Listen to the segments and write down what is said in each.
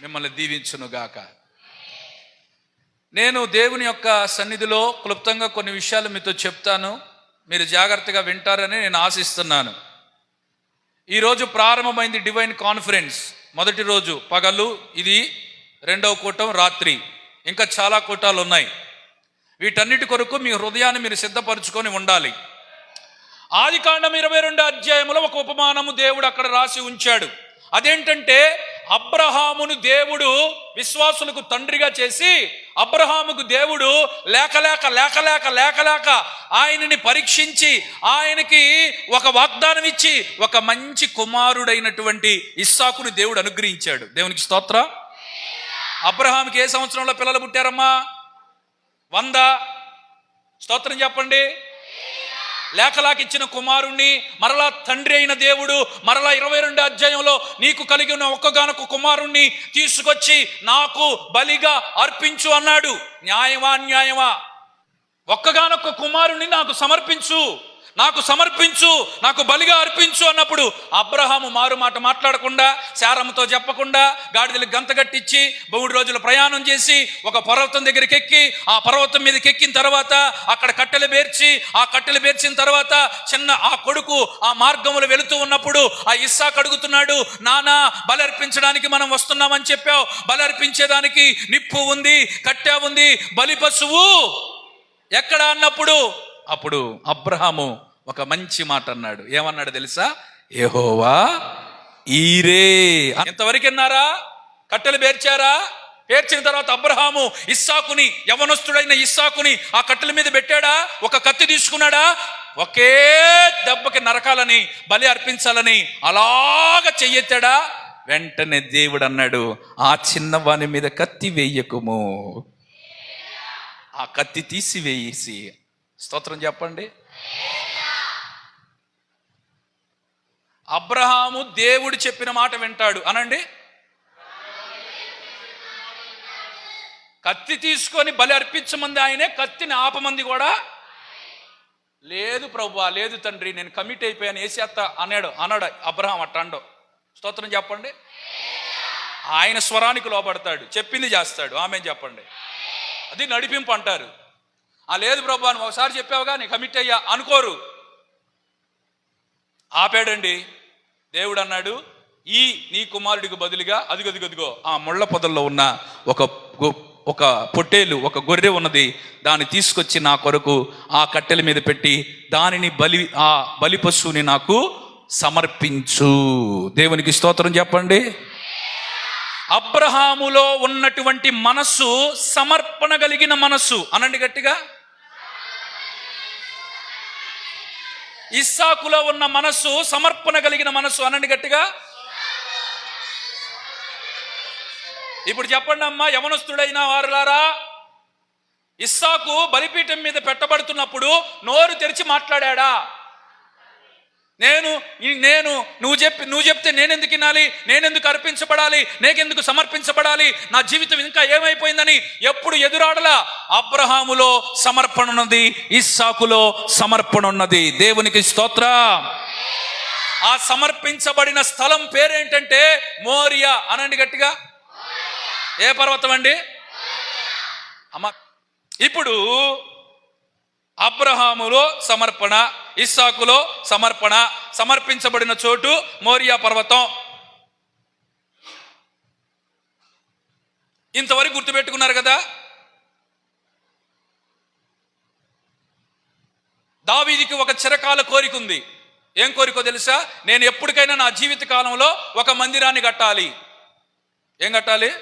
మిమ్మల్ని దీవించునుగాక. నేను దేవుని యొక్క సన్నిధిలో క్లుప్తంగా కొన్ని విషయాలు మీతో చెప్తాను. మీరు జాగ్రత్తగా వింటారని నేను ఆశిస్తున్నాను. ఈరోజు ప్రారంభమైంది డివైన్ కాన్ఫరెన్స్. మొదటి రోజు పగలు, ఇది రెండవ కూటం రాత్రి, ఇంకా చాలా కూటాలు ఉన్నాయి. వీటన్నిటి కొరకు మీ హృదయాన్ని మీరు సిద్ధపరచుకొని ఉండాలి. ఆదికాండం 22 అధ్యాయంలో ఒక ఉపమానము దేవుడు అక్కడ రాసి ఉంచాడు. అదేంటంటే, అబ్రహామును దేవుడు విశ్వాసులకు తండ్రిగా చేసి, అబ్రహాముకు దేవుడు లేక ఆయనని పరీక్షించి ఆయనకి ఒక వాగ్దానం ఇచ్చి ఒక మంచి కుమారుడైనటువంటి ఇస్సాకును దేవుడు అనుగ్రహించాడు. దేవునికి స్తోత్రం. అబ్రహాముకి ఏ సంవత్సరంలో పిల్లలు పుట్టారమ్మా? 100. స్తోత్రం చెప్పండి. లేకలాకిచ్చిన కుమారుణ్ణి మరలా తండ్రి అయిన దేవుడు మరలా 22 అధ్యాయంలో నీకు కలిగిన ఒక్కగానొక్క కుమారుణ్ణి తీసుకొచ్చి నాకు బలిగా అర్పించు అన్నాడు. న్యాయమా అన్యాయమా? ఒక్కగానొక్క కుమారుణ్ణి నాకు సమర్పించు, నాకు బలిగా అర్పించు అన్నప్పుడు అబ్రహాము మారు మాట మాట్లాడకుండా, శారమ్మతో చెప్పకుండా గాడిదలకు గంత కట్టించి 3 రోజులు ప్రయాణం చేసి ఒక పర్వతం దగ్గరికి ఎక్కి, ఆ పర్వతం మీదకి ఎక్కిన తర్వాత అక్కడ కట్టెలు పేర్చిన తర్వాత ఆ కొడుకు ఆ మార్గములు వెళుతూ ఉన్నప్పుడు ఆ ఇస్సాకు అడుగుతున్నాడు, నానా బలి అర్పించడానికి మనం వస్తున్నామని చెప్పావు, బలి అర్పించేదానికి నిప్పు ఉంది, కట్టె ఉంది, బలి పశువు ఎక్కడ అన్నప్పుడు అప్పుడు అబ్రహాము ఒక మంచి మాట అన్నాడు. ఏమన్నాడు తెలుసా? యెహోవా ఈరే. ఎంతవరకు అన్నారా? కట్టెలు పేర్చిన తర్వాత అబ్రహాము ఇస్సాకుని, యవనస్తుడైన ఇస్సాకుని ఆ కట్టెల మీద పెట్టాడా? ఒక కత్తి తీసుకున్నాడా? ఒకే దెబ్బకి నరకాలని, బలి అర్పించాలని అలాగ చెయ్యెత్తాడా? వెంటనే దేవుడు అన్నాడు, ఆ చిన్నవాని మీద కత్తి వేయకుము, ఆ కత్తి తీసివేసి. స్తోత్రం చెప్పండి. అబ్రహాము దేవుడు చెప్పిన మాట వింటాడు అనండి. కత్తి తీసుకొని బలి అర్పించమంది ఆయనే, కత్తిని ఆపమంది కూడా లేదు. ప్రభువా, లేదు తండ్రి, నేను కమిట్ అయిపోయాను, ఏసేత్త అన్నాడు అబ్రహాం. అట్టండో. స్తోత్రం చెప్పండి. ఆయన స్వరానికి లోబడతాడు, చెప్పింది చేస్తాడు. ఆమె చెప్పండి. అది నడిపింపు అంటారు. లేదు ప్రభువా, నువ్వు ఒకసారి చెప్పావుగా, నేను కమిట్ అయ్యా అనుకోరు. ఆపాడండి. దేవుడు అన్నాడు, నీ కుమారుడికి బదులుగా అదిగో ఆ ముళ్ళ పొదల్లో ఉన్న ఒక పొట్టేలు, ఒక గొర్రె ఉన్నది, దాన్ని తీసుకొచ్చి నా కొరకు ఆ కట్టెల మీద పెట్టి దానిని ఆ బలి పశువుని నాకు సమర్పించు. దేవునికి స్తోత్రం చెప్పండి. అబ్రహాములో ఉన్నటువంటి మనస్సు సమర్పణ కలిగిన మనస్సు అనండి గట్టిగా. ఇస్సాకులో ఉన్న మనస్సు సమర్పణ కలిగిన మనస్సు అనండి గట్టిగా. ఇప్పుడు చెప్పండి అమ్మా, యవనస్తుడైన వారులారా, ఇస్సాకు బలిపీఠం మీద పెట్టబడుతున్నప్పుడు నోరు తెరిచి మాట్లాడా? నువ్వు చెప్తే నేనెందుకు వినాలి, నేనెందుకు అర్పించబడాలి, నేకెందుకు సమర్పించబడాలి, నా జీవితం ఇంకా ఏమైపోయిందని ఎప్పుడు ఎదురాడలా. అబ్రహాములో సమర్పణ ఉన్నది, ఇస్సాకులో సమర్పణ ఉన్నది. దేవునికి స్తోత్రం. ఆ సమర్పించబడిన స్థలం పేరేంటంటే మోరియా అనండి గట్టిగా. ఏ పర్వతం అండి? అమ్మ, ఇప్పుడు అబ్రహాములో సమర్పణ, ఇస్సాకులో సమర్పణ, సమర్పించబడిన చోటు మోరియా పర్వతం. ఇంతవరకు గుర్తుపెట్టుకున్నారు కదా? దావీదుకి ఒక చిరకాల కోరిక ఉంది. ఏం కోరికో తెలుసా? నేను ఎప్పటికైనా నా జీవిత కాలంలో ఒక మందిరాన్ని కట్టాలి. ఏం కట్టాలి?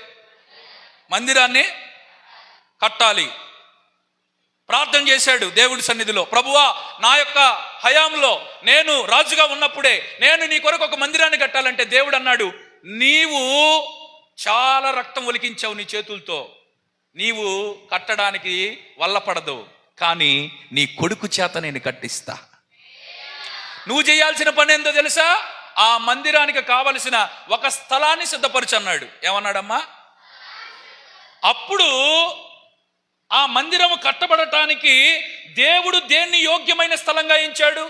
మందిరాన్ని కట్టాలి. ప్రార్థన చేశాడు దేవుడి సన్నిధిలో, ప్రభువా, నా యొక్క హయాంలో నేను రాజుగా ఉన్నప్పుడే నేను నీ కొరకు ఒక మందిరాన్ని కట్టాలంటే దేవుడు అన్నాడు, నీవు చాలా రక్తం ఒలికించావు నీ చేతులతో, నీవు కట్టడానికి వల్లపడదు, కానీ నీ కొడుకు చేత నేను కట్టిస్తా. నువ్వు చేయాల్సిన పని ఏందో తెలుసా? ఆ మందిరానికి కావలసిన ఒక స్థలాన్ని సిద్ధపరచు అన్నాడు. ఏమన్నాడమ్మా? అప్పుడు ఆ మందిరము కట్టబడటానికి దేవుడు దేన్ని యోగ్యమైన స్థలంగా ఎంచాడు?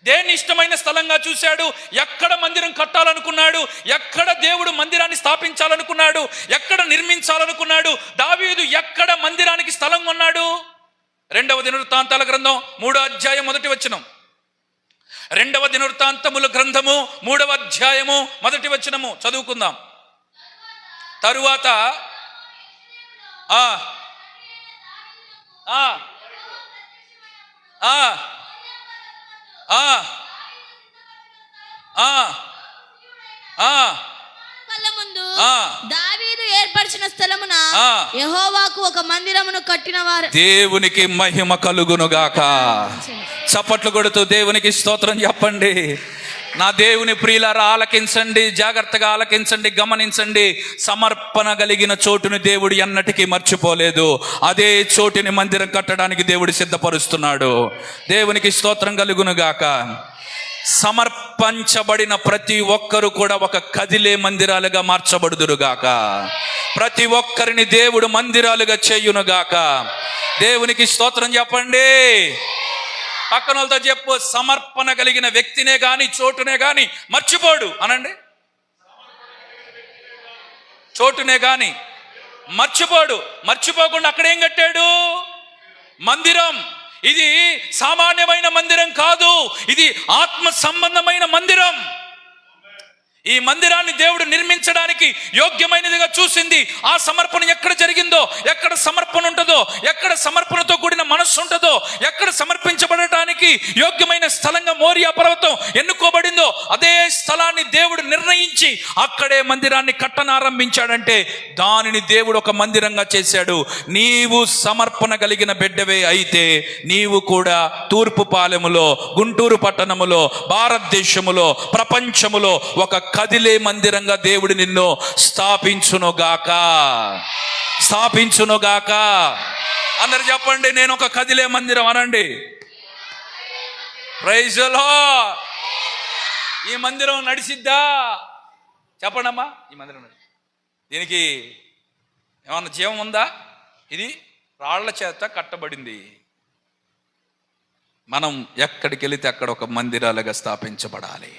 దేన్ని ఇష్టమైన స్థలంగా చూశాడు? ఎక్కడ మందిరం కట్టాలనుకున్నాడు? ఎక్కడ దేవుడు మందిరాన్ని స్థాపించాలనుకున్నాడు? ఎక్కడ నిర్మించాలనుకున్నాడు? దావీదు ఎక్కడ మందిరానికి స్థలం కొన్నాడు? 2వ దినవృత్తాంతాల గ్రంథం 3వ అధ్యాయం 1వ వచనం. 2వ దినవృత్తాంతముల గ్రంథము 3వ అధ్యాయము 1వ వచనము చదువుకుందాం. తరువాత దావీదు ఏర్పరిచిన స్థలమున యెహోవాకు ఒక మందిరమును కట్టినవారు. దేవునికి మహిమ కలుగునుగాక. చప్పట్లు కొడుతూ దేవునికి స్తోత్రం చెప్పండి. నా దేవుని ప్రియులారా, ఆలకించండి, జాగ్రత్తగా ఆలకించండి, గమనించండి. సమర్పణ కలిగిన చోటుని దేవుడు ఎన్నటికీ మర్చిపోలేదు. అదే చోటుని మందిరం కట్టడానికి దేవుడు సిద్ధపరుస్తున్నాడు. దేవునికి స్తోత్రం కలుగునుగాక. సమర్పించబడిన ప్రతి ఒక్కరు కూడా ఒక కదిలే మందిరాలుగా మార్చబడుదురుగాక. ప్రతి ఒక్కరిని దేవుడు మందిరాలుగా చేయునుగాక. దేవునికి స్తోత్రం చెప్పండి. పక్కన వాళ్ళతో చెప్పు, సమర్పణ కలిగిన వ్యక్తినే గాని చోటునే గాని మర్చిపోడు అనండి. చోటునే గాని మర్చిపోడు. మర్చిపోకుండా అక్కడేం కట్టాడు? మందిరం. ఇది సామాన్యమైన మందిరం కాదు, ఇది ఆత్మ సంబంధమైన మందిరం. ఈ మందిరాన్ని దేవుడు నిర్మించడానికి యోగ్యమైనదిగా చూసింది. ఆ సమర్పణ ఎక్కడ జరిగిందో, ఎక్కడ సమర్పణ ఉంటుందో, ఎక్కడ సమర్పణతో కూడిన మనస్సు ఉంటుందో, ఎక్కడ సమర్పించబడటానికి యోగ్యమైన స్థలంగా మోరియా పర్వతం ఎన్నుకోబడిందో, అదే స్థలాన్ని దేవుడు నిర్ణయించి అక్కడే మందిరాన్ని కట్టనారంభించాడంటే దానిని దేవుడు ఒక మందిరంగా చేశాడు. నీవు సమర్పణ కలిగిన బిడ్డవే అయితే నీవు కూడా తూర్పు పాలెములో, గుంటూరు పట్టణములో, భారతదేశములో, ప్రపంచములో ఒక కదిలే మందిరంగా దేవుడు నిన్ను స్థాపించునుగాక. స్థాపించునుగాక. అందరు చెప్పండి, నేను ఒక కదిలే మందిరం అనండి. Praise the Lord. ఈ మందిరం నడిసిద్దా? చెప్పండి అమ్మా. ఈ మందిరం దీనికి ఏమన్నా జీవం ఉందా? ఇది రాళ్ల చేత కట్టబడింది. మనం ఎక్కడికి వెళితే అక్కడ ఒక మందిరాలుగా స్థాపించబడాలి.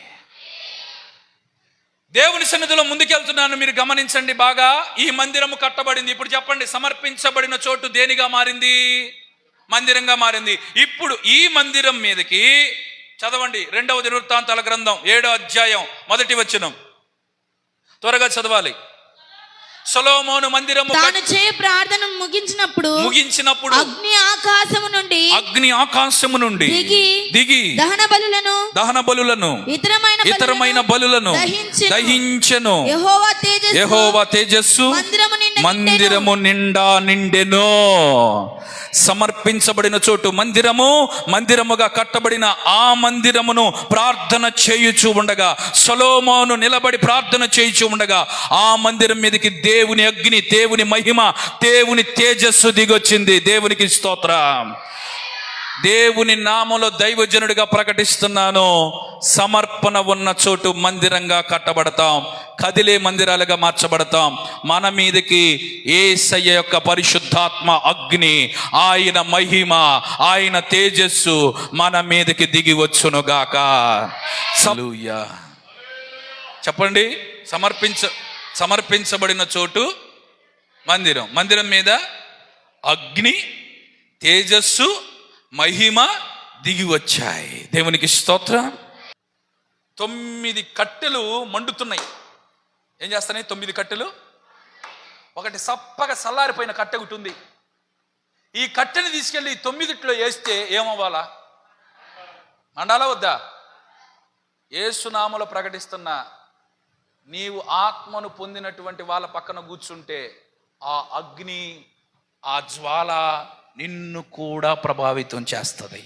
దేవుని సన్నిధిలో ముందుకెళ్తున్నాను, మీరు గమనించండి బాగా. ఈ మందిరము కట్టబడింది. ఇప్పుడు చెప్పండి, సమర్పించబడిన చోటు దేనిగా మారింది? మందిరంగా మారింది. ఇప్పుడు ఈ మందిరం మీదకి చదవండి 2వ దినవృత్తాంతాల గ్రంథం 7వ అధ్యాయం 1వ వచనం. త్వరగా చదవాలి. సొలొమోను మందిరము తాను చేయ ప్రార్థన ముగించినప్పుడు అగ్ని ఆకాశము నుండి దిగి దహన బలులను ఇతరమైన బలులను దహించెను. యెహోవా తేజస్సు మందిరము నిండా నిండెను. సమర్పించబడిన చోటు మందిరము, మందిరముగా కట్టబడిన ఆ మందిరమును ప్రార్థన చేయుచు ఉండగా, సొలొమోను నిలబడి ప్రార్థన చేయుచు ఉండగా ఆ మందిరం మీదకి దేవుని అగ్ని, దేవుని మహిమ, దేవుని తేజస్సు దిగొచ్చింది. దేవునికి స్తోత్రం. దేవుని నామములో దైవజనుడిగా ప్రకటిస్తున్నాను, సమర్పణ ఉన్న చోటు మందిరంగా కట్టబడతాం, కదిలే మందిరాలుగా మార్చబడతాం. మన మీదకి యేసయ్య యొక్క పరిశుద్ధాత్మ అగ్ని, ఆయన మహిమ, ఆయన తేజస్సు మన మీదకి దిగి వచ్చునుగాక. హల్లెలూయా. చెప్పండి, సమర్పించబడిన చోటు మందిరం. మందిరం మీద అగ్ని, తేజస్సు, మహిమ దిగి వచ్చాయి. దేవునికి స్తోత్రం. 9 కట్టెలు మండుతున్నాయి. ఏం చేస్తున్నాయి? 9 కట్టెలు. ఒకటి సప్పగా సల్లారిపోయిన కట్టె ఒకటి ఉంది. ఈ కట్టెని తీసుకెళ్ళి 9 వేస్తే ఏమవ్వాలా? మండాలా వద్దా? యేసునామములో ప్రకటిస్తున్నా, నీవు ఆత్మను పొందినటువంటి వాళ్ళ పక్కన కూర్చుంటే ఆ అగ్ని, ఆ జ్వాల నిన్ను కూడా ప్రభావితం చేస్తుంది.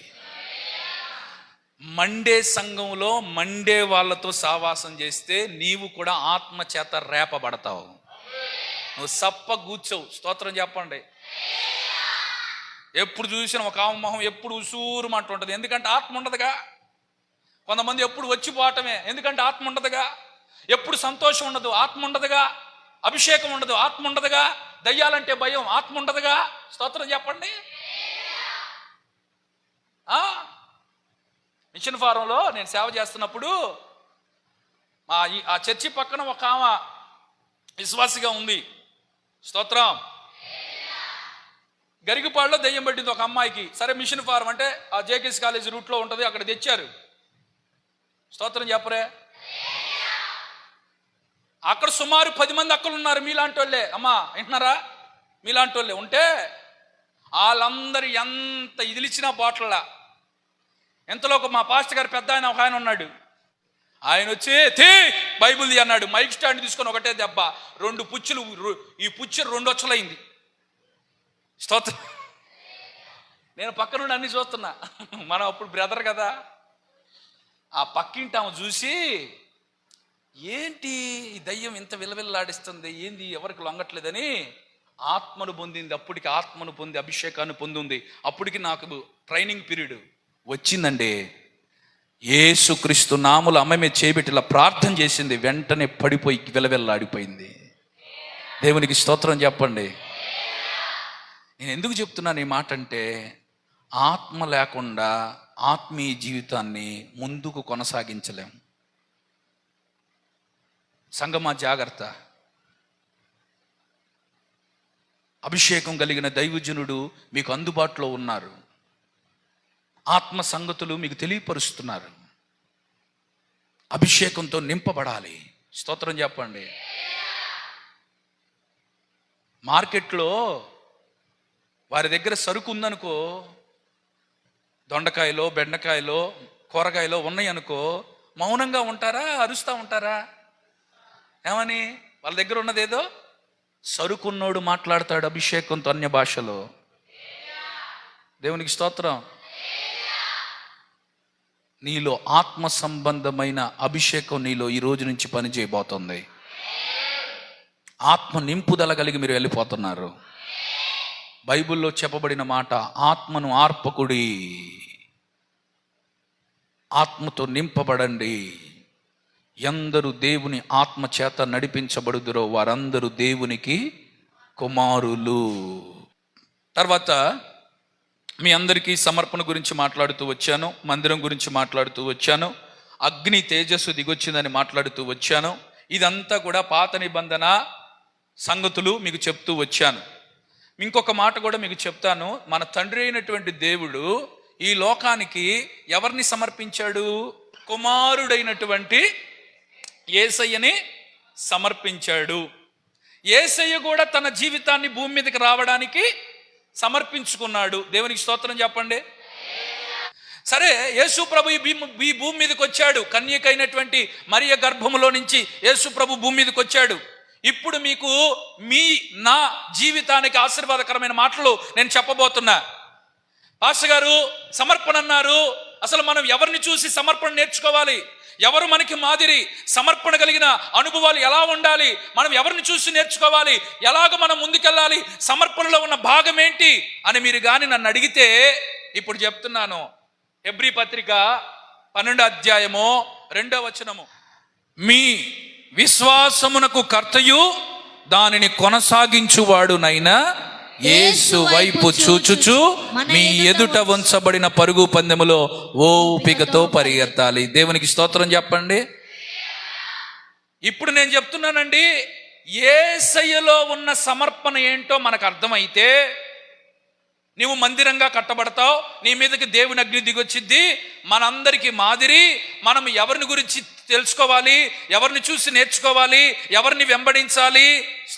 మండే సంఘంలో మండే వాళ్ళతో సావాసం చేస్తే నీవు కూడా ఆత్మ చేత రేపబడతావు. నువ్వు సప్ప కూర్చోవు. స్తోత్రం చెప్పండి. ఎప్పుడు చూసిన ఒక ఆమె మొహం ఎప్పుడు ఉసూరు మాట ఉంటుంది. ఎందుకంటే ఆత్మ ఉండదుగా. కొంతమంది ఎప్పుడు వచ్చిపోవటమే, ఎందుకంటే ఆత్మ ఉండదుగా. ఎప్పుడు సంతోషం ఉండదు, ఆత్మ ఉండదుగా. అభిషేకం ఉండదు, ఆత్మ ఉండదుగా. దయ్యాలంటే భయం, ఆత్మ ఉండదుగా. స్తోత్రం చెప్పండి. మిషన్ ఫారంలో నేను సేవ చేస్తున్నప్పుడు ఆ చర్చి పక్కన ఒక ఆమె విశ్వాసిగా ఉంది. స్తోత్రం. గరికపాడులో దెయ్యం పట్టింది ఒక అమ్మాయికి. సరే, మిషన్ ఫారం అంటే ఆ జేకేఎస్ కాలేజ్ రూట్లో ఉంటుంది, అక్కడ తెచ్చారు. స్తోత్రం చెప్పరే. అక్కడ సుమారు 10 మంది అక్కలు ఉన్నారు, మీలాంటి వాళ్ళే. అమ్మా వింటున్నారా? మీలాంటి వాళ్ళే ఉంటే వాళ్ళందరూ ఎంత ఇదిలిచ్చినా బాటల్లా. ఎంతలో మా పాస్టర్ గారు పెద్ద ఆయన ఒక ఆయన ఉన్నాడు. ఆయన వచ్చి బైబిల్ది అన్నాడు. మైక్ స్టాండ్ తీసుకొని ఒకటే దెబ్బ, 2 పుచ్చులు, ఈ పుచ్చు 2 వచ్చలైంది. స్తోత్రం. నేను పక్క నుండి అన్ని చూస్తున్నా. మనం అప్పుడు బ్రదర్ కదా. ఆ పక్కింటి ఆమె చూసి, ఏంటి ఈ దయ్యం ఇంత విలవిల్లాడిస్తుంది, ఏంది ఎవరికి లొంగట్లేదని ఆత్మను పొందింది. అప్పటికి ఆత్మను పొంది అభిషేకాన్ని పొందింది. అప్పటికి నాకు ట్రైనింగ్ పీరియడ్ వచ్చిందండి. యేసుక్రీస్తు నామములో అమ్మాయి మీద చేయబెట్టి ఇలా ప్రార్థన చేసింది. వెంటనే పడిపోయి విలవిల్లాడిపోయింది. దేవునికి స్తోత్రం చెప్పండి. నేను ఎందుకు చెప్తున్నాను ఈ మాట అంటే, ఆత్మ లేకుండా ఆత్మీయ జీవితాన్ని ముందుకు కొనసాగించలేం. సంగమా జాగ్రత్త. అభిషేకం కలిగిన దైవజనుడు మీకు అందుబాటులో ఉన్నారు. ఆత్మ సంగతులు మీకు తెలియపరుస్తున్నారు. అభిషేకంతో నింపబడాలి. స్తోత్రం చెప్పండి. మార్కెట్లో వారి దగ్గర సరుకు ఉందనుకో, దొండకాయలో బెండకాయలో కూరగాయలో ఉన్నాయి అనుకో, మౌనంగా ఉంటారా, అరుస్తూ ఉంటారా? ఏమని? వాళ్ళ దగ్గర ఉన్నదేదో సరుకున్నోడు మాట్లాడతాడు అభిషేకంతో అన్య భాషలో. దేవునికి స్తోత్రం. నీలో ఆత్మ సంబంధమైన అభిషేకం నీలో ఈ రోజు నుంచి పని చేయబోతుంది. ఆత్మ నింపుదల కలిగి మీరు వెళ్ళిపోతున్నారు. బైబిల్లో చెప్పబడిన మాట, ఆత్మను ఆర్పకుడి, ఆత్మతో నింపబడండి. ఎందరు దేవుని ఆత్మ చేత నడిపించబడుదురో వారందరూ దేవునికి కుమారులు. తర్వాత మీ అందరికీ సమర్పణ గురించి మాట్లాడుతూ వచ్చాను, మందిరం గురించి మాట్లాడుతూ వచ్చాను, అగ్ని తేజస్సు దిగొచ్చిందని మాట్లాడుతూ వచ్చాను. ఇదంతా కూడా పాత నిబంధన సంగతులు మీకు చెప్తూ వచ్చాను. ఇంకొక మాట కూడా మీకు చెప్తాను. మన తండ్రి అయినటువంటి దేవుడు ఈ లోకానికి ఎవరిని సమర్పించాడు? కుమారుడైనటువంటి యేసయ్యని సమర్పించాడు. యేసయ్య కూడా తన జీవితాన్ని భూమి మీదకి రావడానికి సమర్పించుకున్నాడు. దేవునికి స్తోత్రం చెప్పండి. సరే, యేసు ప్రభు ఈ భూమి మీదకి వచ్చాడు. కన్యకైనటువంటి మరియ గర్భములో నుంచి యేసు ప్రభు భూమి మీదకి వచ్చాడు. ఇప్పుడు మీకు నా జీవితానికి ఆశీర్వాదకరమైన మాటలు నేను చెప్పబోతున్నా. పాస్టర్ గారు సమర్పణ అన్నారు. అసలు మనం ఎవరిని చూసి సమర్పణ నేర్చుకోవాలి? ఎవరు మనకి మాదిరి? సమర్పణ కలిగిన అనుభవాలు ఎలా ఉండాలి? మనం ఎవరిని చూసి నేర్చుకోవాలి? ఎలాగ మనం ముందుకెళ్ళాలి? సమర్పణలో ఉన్న భాగం ఏంటి అని మీరు కానీ నన్ను అడిగితే ఇప్పుడు చెప్తున్నాను. హెబ్రీ పత్రిక 12వ అధ్యాయము 2వ వచనము, మీ విశ్వాసమునకు కర్తయు దానిని కొనసాగించువాడునైనా యేసు వైపు చూచుచు మీ ఎదుట ఉంచబడిన పరుగు పందెములో ఓపికతో పరిగెత్తాలి. దేవునికి స్తోత్రం చెప్పండి. ఇప్పుడు నేను చెప్తున్నానండి, యేసయ్యలో ఉన్న సమర్పణ ఏంటో మనకు అర్థమైతే నీవు మందిరంగా కట్టబడతావు. నీ మీదకి దేవుని అగ్ని దిగొచ్చిద్ది. మనందరికీ మాదిరి. మనం ఎవరిని గురించి తెలుసుకోవాలి, ఎవరిని చూసి నేర్చుకోవాలి, ఎవరిని వెంబడించాలి.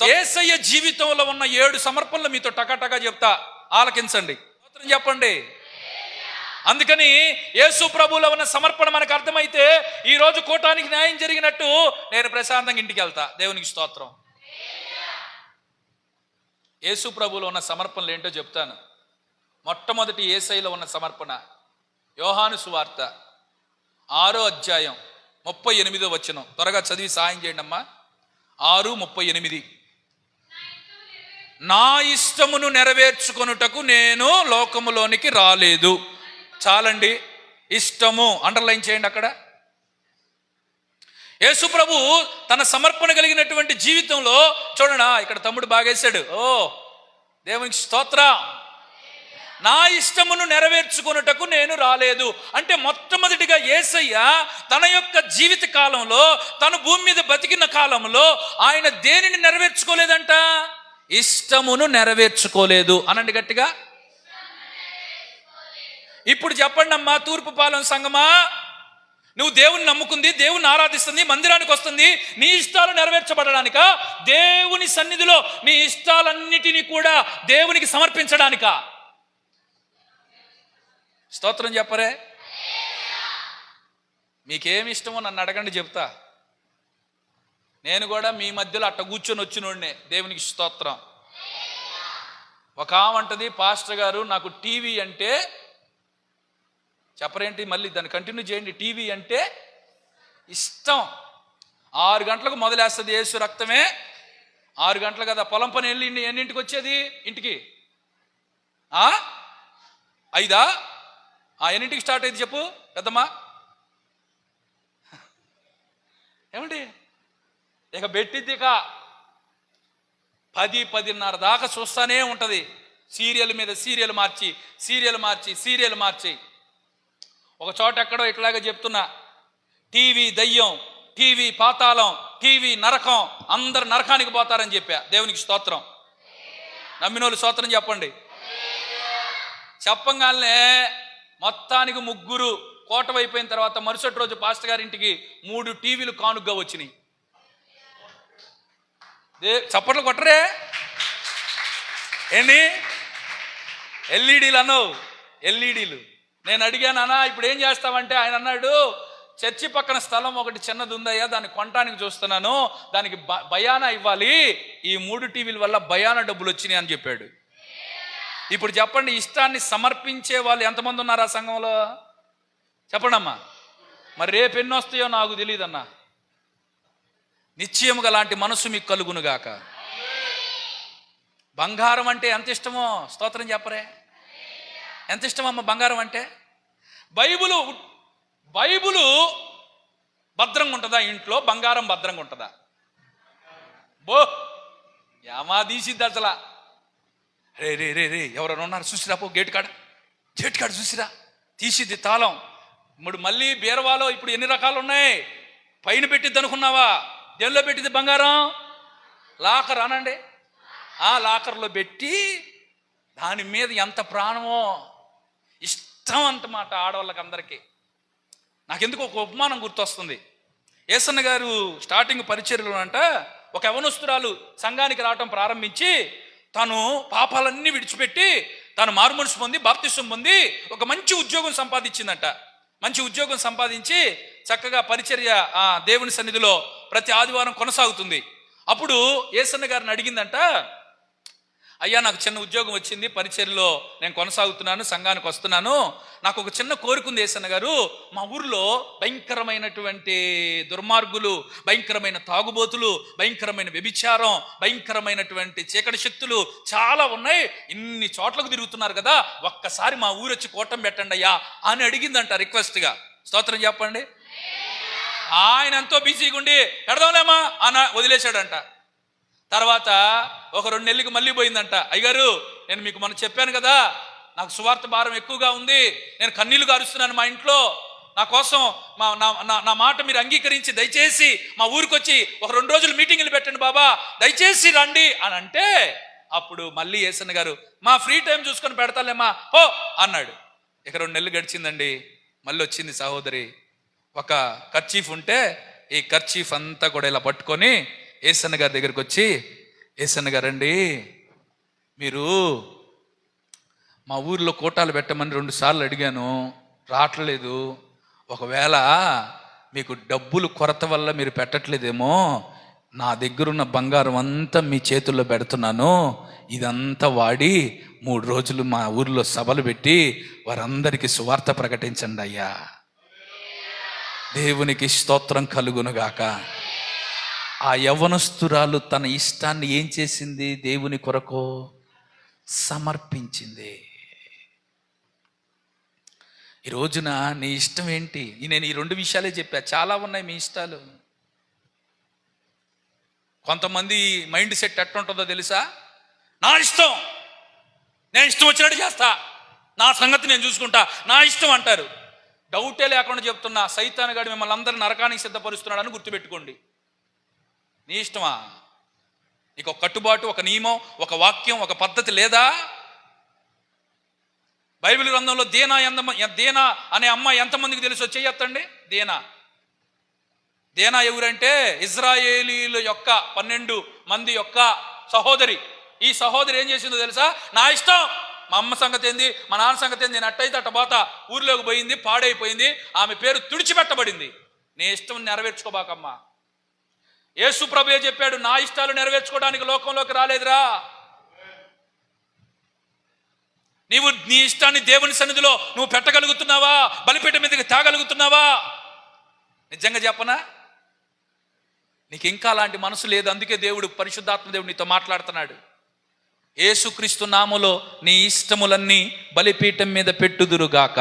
యేసయ్య జీవితంలో ఉన్న 7 సమర్పణలు మీతో టకాటకా చెప్తా, ఆలకించండి. చెప్పండి. అందుకని యేసు ప్రభువులో ఉన్న సమర్పణ మనకు అర్థమైతే ఈ రోజు కూటానికి న్యాయం జరిగినట్టు నేను ప్రశాంతంగా ఇంటికి వెళ్తా. దేవునికి స్తోత్రం. యేసు ప్రభువులో ఉన్న సమర్పణలు ఏంటో చెప్తాను. మొట్టమొదటి యేసయ్యలో ఉన్న సమర్పణ యోహాను సువార్త 6వ అధ్యాయం 38వ వచనం. త్వరగా చదివి సాయం చేయండి అమ్మా. 6:38. నా ఇష్టమును నెరవేర్చుకొనుటకు నేను లోకములోనికి రాలేదు. చాలండి. ఇష్టము అండర్లైన్ చేయండి అక్కడ. యేసు ప్రభు తన సమర్పణ కలిగినటువంటి జీవితంలో చూడనా, ఇక్కడ తమ్ముడు బాగేశాడు. ఓ దేవునికి స్తోత్రం. నా ఇష్టమును నెరవేర్చుకొనుటకు నేను రాలేదు. అంటే మొట్టమొదటిగా యేసయ్య తన యొక్క జీవిత కాలంలో, తను భూమి మీద బతికిన కాలంలో ఆయన దేనిని నెరవేర్చుకోలేదంట? ఇష్టమును నెరవేర్చుకోలేదు. అనండి గట్టిగా. ఇప్పుడు చెప్పండి అమ్మా, తూర్పుపాలెం సంఘమా, నువ్వు దేవుని నమ్ముకుంది, దేవుని ఆరాధిస్తుంది, మందిరానికి వస్తుంది, నీ ఇష్టాలు నెరవేర్చబడడానికా? దేవుని సన్నిధిలో నీ ఇష్టాలన్నిటినీ కూడా దేవునికి సమర్పించడానికా? స్తోత్రం చెప్పరే. మీకేమి ఇష్టమో నన్ను అడగండి, చెప్తా. నేను కూడా మీ మధ్యలో అట్ట కూర్చొని వచ్చినోడినే. దేవునికి స్తోత్రం. ఒక ఆమంటది, పాస్టర్ గారు నాకు టీవీ అంటే, చెప్పరేంటి, మళ్ళీ దాన్ని కంటిన్యూ చేయండి, టీవీ అంటే ఇష్టం. 6 గంటలకు మొదలేస్తుంది యేసు రక్తమే. 6 గంటలు కదా, పొలం పని వెళ్ళి ఎన్నింటికి వచ్చేది ఇంటికి? 5 ఎన్నింటికి స్టార్ట్ అయింది చెప్పు పెద్దమ్మా? ఏమండి, ఇక పెట్టిద్ది ఇక 10-10:30 దాకా చూస్తానే ఉంటుంది. సీరియల్ మీద సీరియల్ మార్చి ఒక చోట ఎక్కడో ఇట్లాగే చెప్తున్నా, టీవీ దయ్యం, టీవీ పాతాళం, టీవీ నరకం, అందరు నరకానికి పోతారని చెప్పా. దేవునికి స్తోత్రం. నమ్మినోళ్ళు స్తోత్రం చెప్పండి. చెప్పంగానే మొత్తానికి 3 కోటవైపోయిన తర్వాత మరుసటి రోజు పాస్టర్ గారింటికి 3 టీవీలు కానుగ్గా వచ్చినాయి. చప్పట్లు కొట్టరే ఏంటి? ఎల్ఈడీలు అన్నావు, ఎల్ఈడీలు. నేను అడిగాను, అన్నా ఇప్పుడు ఏం చేస్తామంటే ఆయన అన్నాడు, చర్చి పక్కన స్థలం ఒకటి చిన్నది ఉందయ్యా, దాన్ని కొనటానికి చూస్తున్నాను, దానికి బయానా ఇవ్వాలి, ఈ 3 టీవీల వల్ల బయానా డబ్బులు వచ్చినాయి అని చెప్పాడు. ఇప్పుడు చెప్పండి, ఇష్టాన్ని సమర్పించే వాళ్ళు ఎంతమంది ఉన్నారు ఆ సంఘంలో? చెప్పండి అమ్మా. మరి రేపు ఎన్ని వస్తాయో నాకు తెలియదన్నా. నిశ్చయముగా లాంటి మనసు మీకు కలుగునుగాక. బంగారం అంటే ఎంత ఇష్టమో స్తోత్రం చెప్పరే. ఎంత ఇష్టమమ్మ బంగారం అంటే? బైబులు భద్రంగా ఉంటుందా ఇంట్లో? బంగారం భద్రంగా ఉంటుందా? ఏమా తీసిద్ది అసలు. రే రే రే రే ఎవరైనా ఉన్నారు చూసిరా, పో గేట్ కాడ చూసిరా, తీసిద్ది తాళం. ఇప్పుడు మళ్ళీ బీరవాలో ఇప్పుడు ఎన్ని రకాలు ఉన్నాయి? పైన పెట్టిద్ది అనుకున్నావా? దేనిలో పెట్టింది బంగారం? లాకర్ అనండి. ఆ లాకర్లో పెట్టి దాని మీద ఎంత ప్రాణమో, ఇష్టం అంటమాట ఆడవాళ్ళకి అందరికీ. నాకెందుకు ఒక ఉపమానం గుర్తొస్తుంది. యేసన్న గారు స్టార్టింగ్ పరిచర్యలో అంట, ఒక యవనస్తురాలు సంఘానికి రావటం ప్రారంభించి తను పాపాలన్నీ విడిచిపెట్టి తాను మారుమనసు పొంది బాప్తిసం పొంది ఒక మంచి ఉద్యోగం సంపాదించిందంట. మంచి ఉద్యోగం సంపాదించి చక్కగా పరిచర్య దేవుని సన్నిధిలో ప్రతి ఆదివారం కొనసాగుతుంది. అప్పుడు యేసన్న గారిని అడిగిందంట, అయ్యా నాకు చిన్న ఉద్యోగం వచ్చింది, పరిచర్యలో నేను కొనసాగుతున్నాను, సంఘానికి వస్తున్నాను, నాకు ఒక చిన్న కోరిక ఉంది యేసన్న గారు, మా ఊర్లో భయంకరమైనటువంటి దుర్మార్గులు, భయంకరమైన తాగుబోతులు, భయంకరమైన వ్యభిచారం, భయంకరమైనటువంటి చీకటి శక్తులు చాలా ఉన్నాయి, ఇన్ని చోట్లకు తిరుగుతున్నారు కదా, ఒక్కసారి మా ఊరు వచ్చి కోటం పెట్టండి అయ్యా అని అడిగిందంట రిక్వెస్ట్గా. స్తోత్రం చెప్పండి. ఆయన ఎంతో బిజీగా ఉండి పెడదాంలేమా అని వదిలేశాడంట. తర్వాత ఒక 2 నెలలకి మళ్ళీ పోయిందంట, అయ్యగారు నేను మీకు మొన్న చెప్పాను కదా, నాకు సువార్త భారం ఎక్కువగా ఉంది, నేను కన్నీళ్లు గారుస్తున్నాను మా ఇంట్లో, నా కోసం నా మాట మీరు అంగీకరించి దయచేసి మా ఊరికి వచ్చి ఒక 2 రోజులు మీటింగులు పెట్టండి బాబా, దయచేసి రండి అని అంటే, అప్పుడు మళ్ళీ యేసన్న గారు మా ఫ్రీ టైం చూసుకొని పెడతాలేమా ఓ అన్నాడు. ఇక 2 నెలలు గడిచిందండి. మళ్ళీ వచ్చింది సహోదరి, ఒక కర్చీఫ్ ఉంటే ఈ కర్చీఫ్ అంతా కూడా ఇలా పట్టుకొని యేసన్న గారి దగ్గరికి వచ్చి, యేసన్న గారండి మీరు మా ఊర్లో కోటాలు పెట్టమని 2 సార్లు అడిగాను, రావట్లేదు, ఒకవేళ మీకు డబ్బులు కొరత వల్ల మీరు పెట్టట్లేదేమో, నా దగ్గరున్న బంగారం అంతా మీ చేతుల్లో పెడుతున్నాను, ఇదంతా వాడి 3 రోజులు మా ఊర్లో సభలు పెట్టి వారందరికీ సువార్త ప్రకటించండి అయ్యా. దేవునికి స్తోత్రం కలుగునుగాక. ఆ యవ్వనస్తురాలు తన ఇష్టాన్ని ఏం చేసింది? దేవుని కొరకు సమర్పించింది. ఈ రోజున నీ ఇష్టం ఏంటి? నేను ఈ 2 విషయాలే చెప్పా, చాలా ఉన్నాయి మీ ఇష్టాలు. కొంతమంది మైండ్ సెట్ ఎట్టుంటుందో తెలుసా? నా ఇష్టం, నేను ఇష్టం వచ్చినట్టు చేస్తా, నా సంగతి నేను చూసుకుంటా, నా ఇష్టం అంటారు. డౌటే లేకుండా చెప్తున్నా, సైతాను గాడు మిమ్మల్ని అందరూ నరకానికి సిద్ధపరుస్తున్నాడని గుర్తుపెట్టుకోండి. నీ ఇష్టమా? నీకు ఒక కట్టుబాటు, ఒక నియమం, ఒక వాక్యం, ఒక పద్ధతి లేదా? బైబిల్ గ్రంథంలో దేనా అనే అమ్మాయి ఎంతమందికి తెలుసో చెయ్యొత్తండి. దేనా ఎవరంటే ఇజ్రాయేలీల యొక్క 12 మంది యొక్క సహోదరి. ఈ సహోదరి ఏం చేసిందో తెలుసా? నా ఇష్టం, మా అమ్మ సంగతి ఏంది, మా నాన్న సంగతి ఏంది, నేను అట్టయితే అట్టబోత ఊర్లోకి పోయింది, పాడైపోయింది, ఆమె పేరు తుడిచిపెట్టబడింది. నీ ఇష్టం నెరవేర్చుకోబాకమ్మా. యేసు ప్రభువే చెప్పాడు, నా ఇష్టాలు నెరవేర్చుకోవడానికి లోకంలోకి రాలేదురా. నీవు నీ ఇష్టాన్ని దేవుని సన్నిధిలో నువ్వు పెట్టగలుగుతున్నావా? బలిపీఠం మీదకి తేగలుగుతున్నావా? నిజంగా చెప్పనా, నీకు ఇంకా అలాంటి మనసు లేదు. అందుకే దేవుడు, పరిశుద్ధాత్మ దేవుడు నీతో మాట్లాడుతున్నాడు. యేసుక్రీస్తు నామములో నీ ఇష్టములన్నీ బలిపీఠం మీద పెట్టుదురుగాక.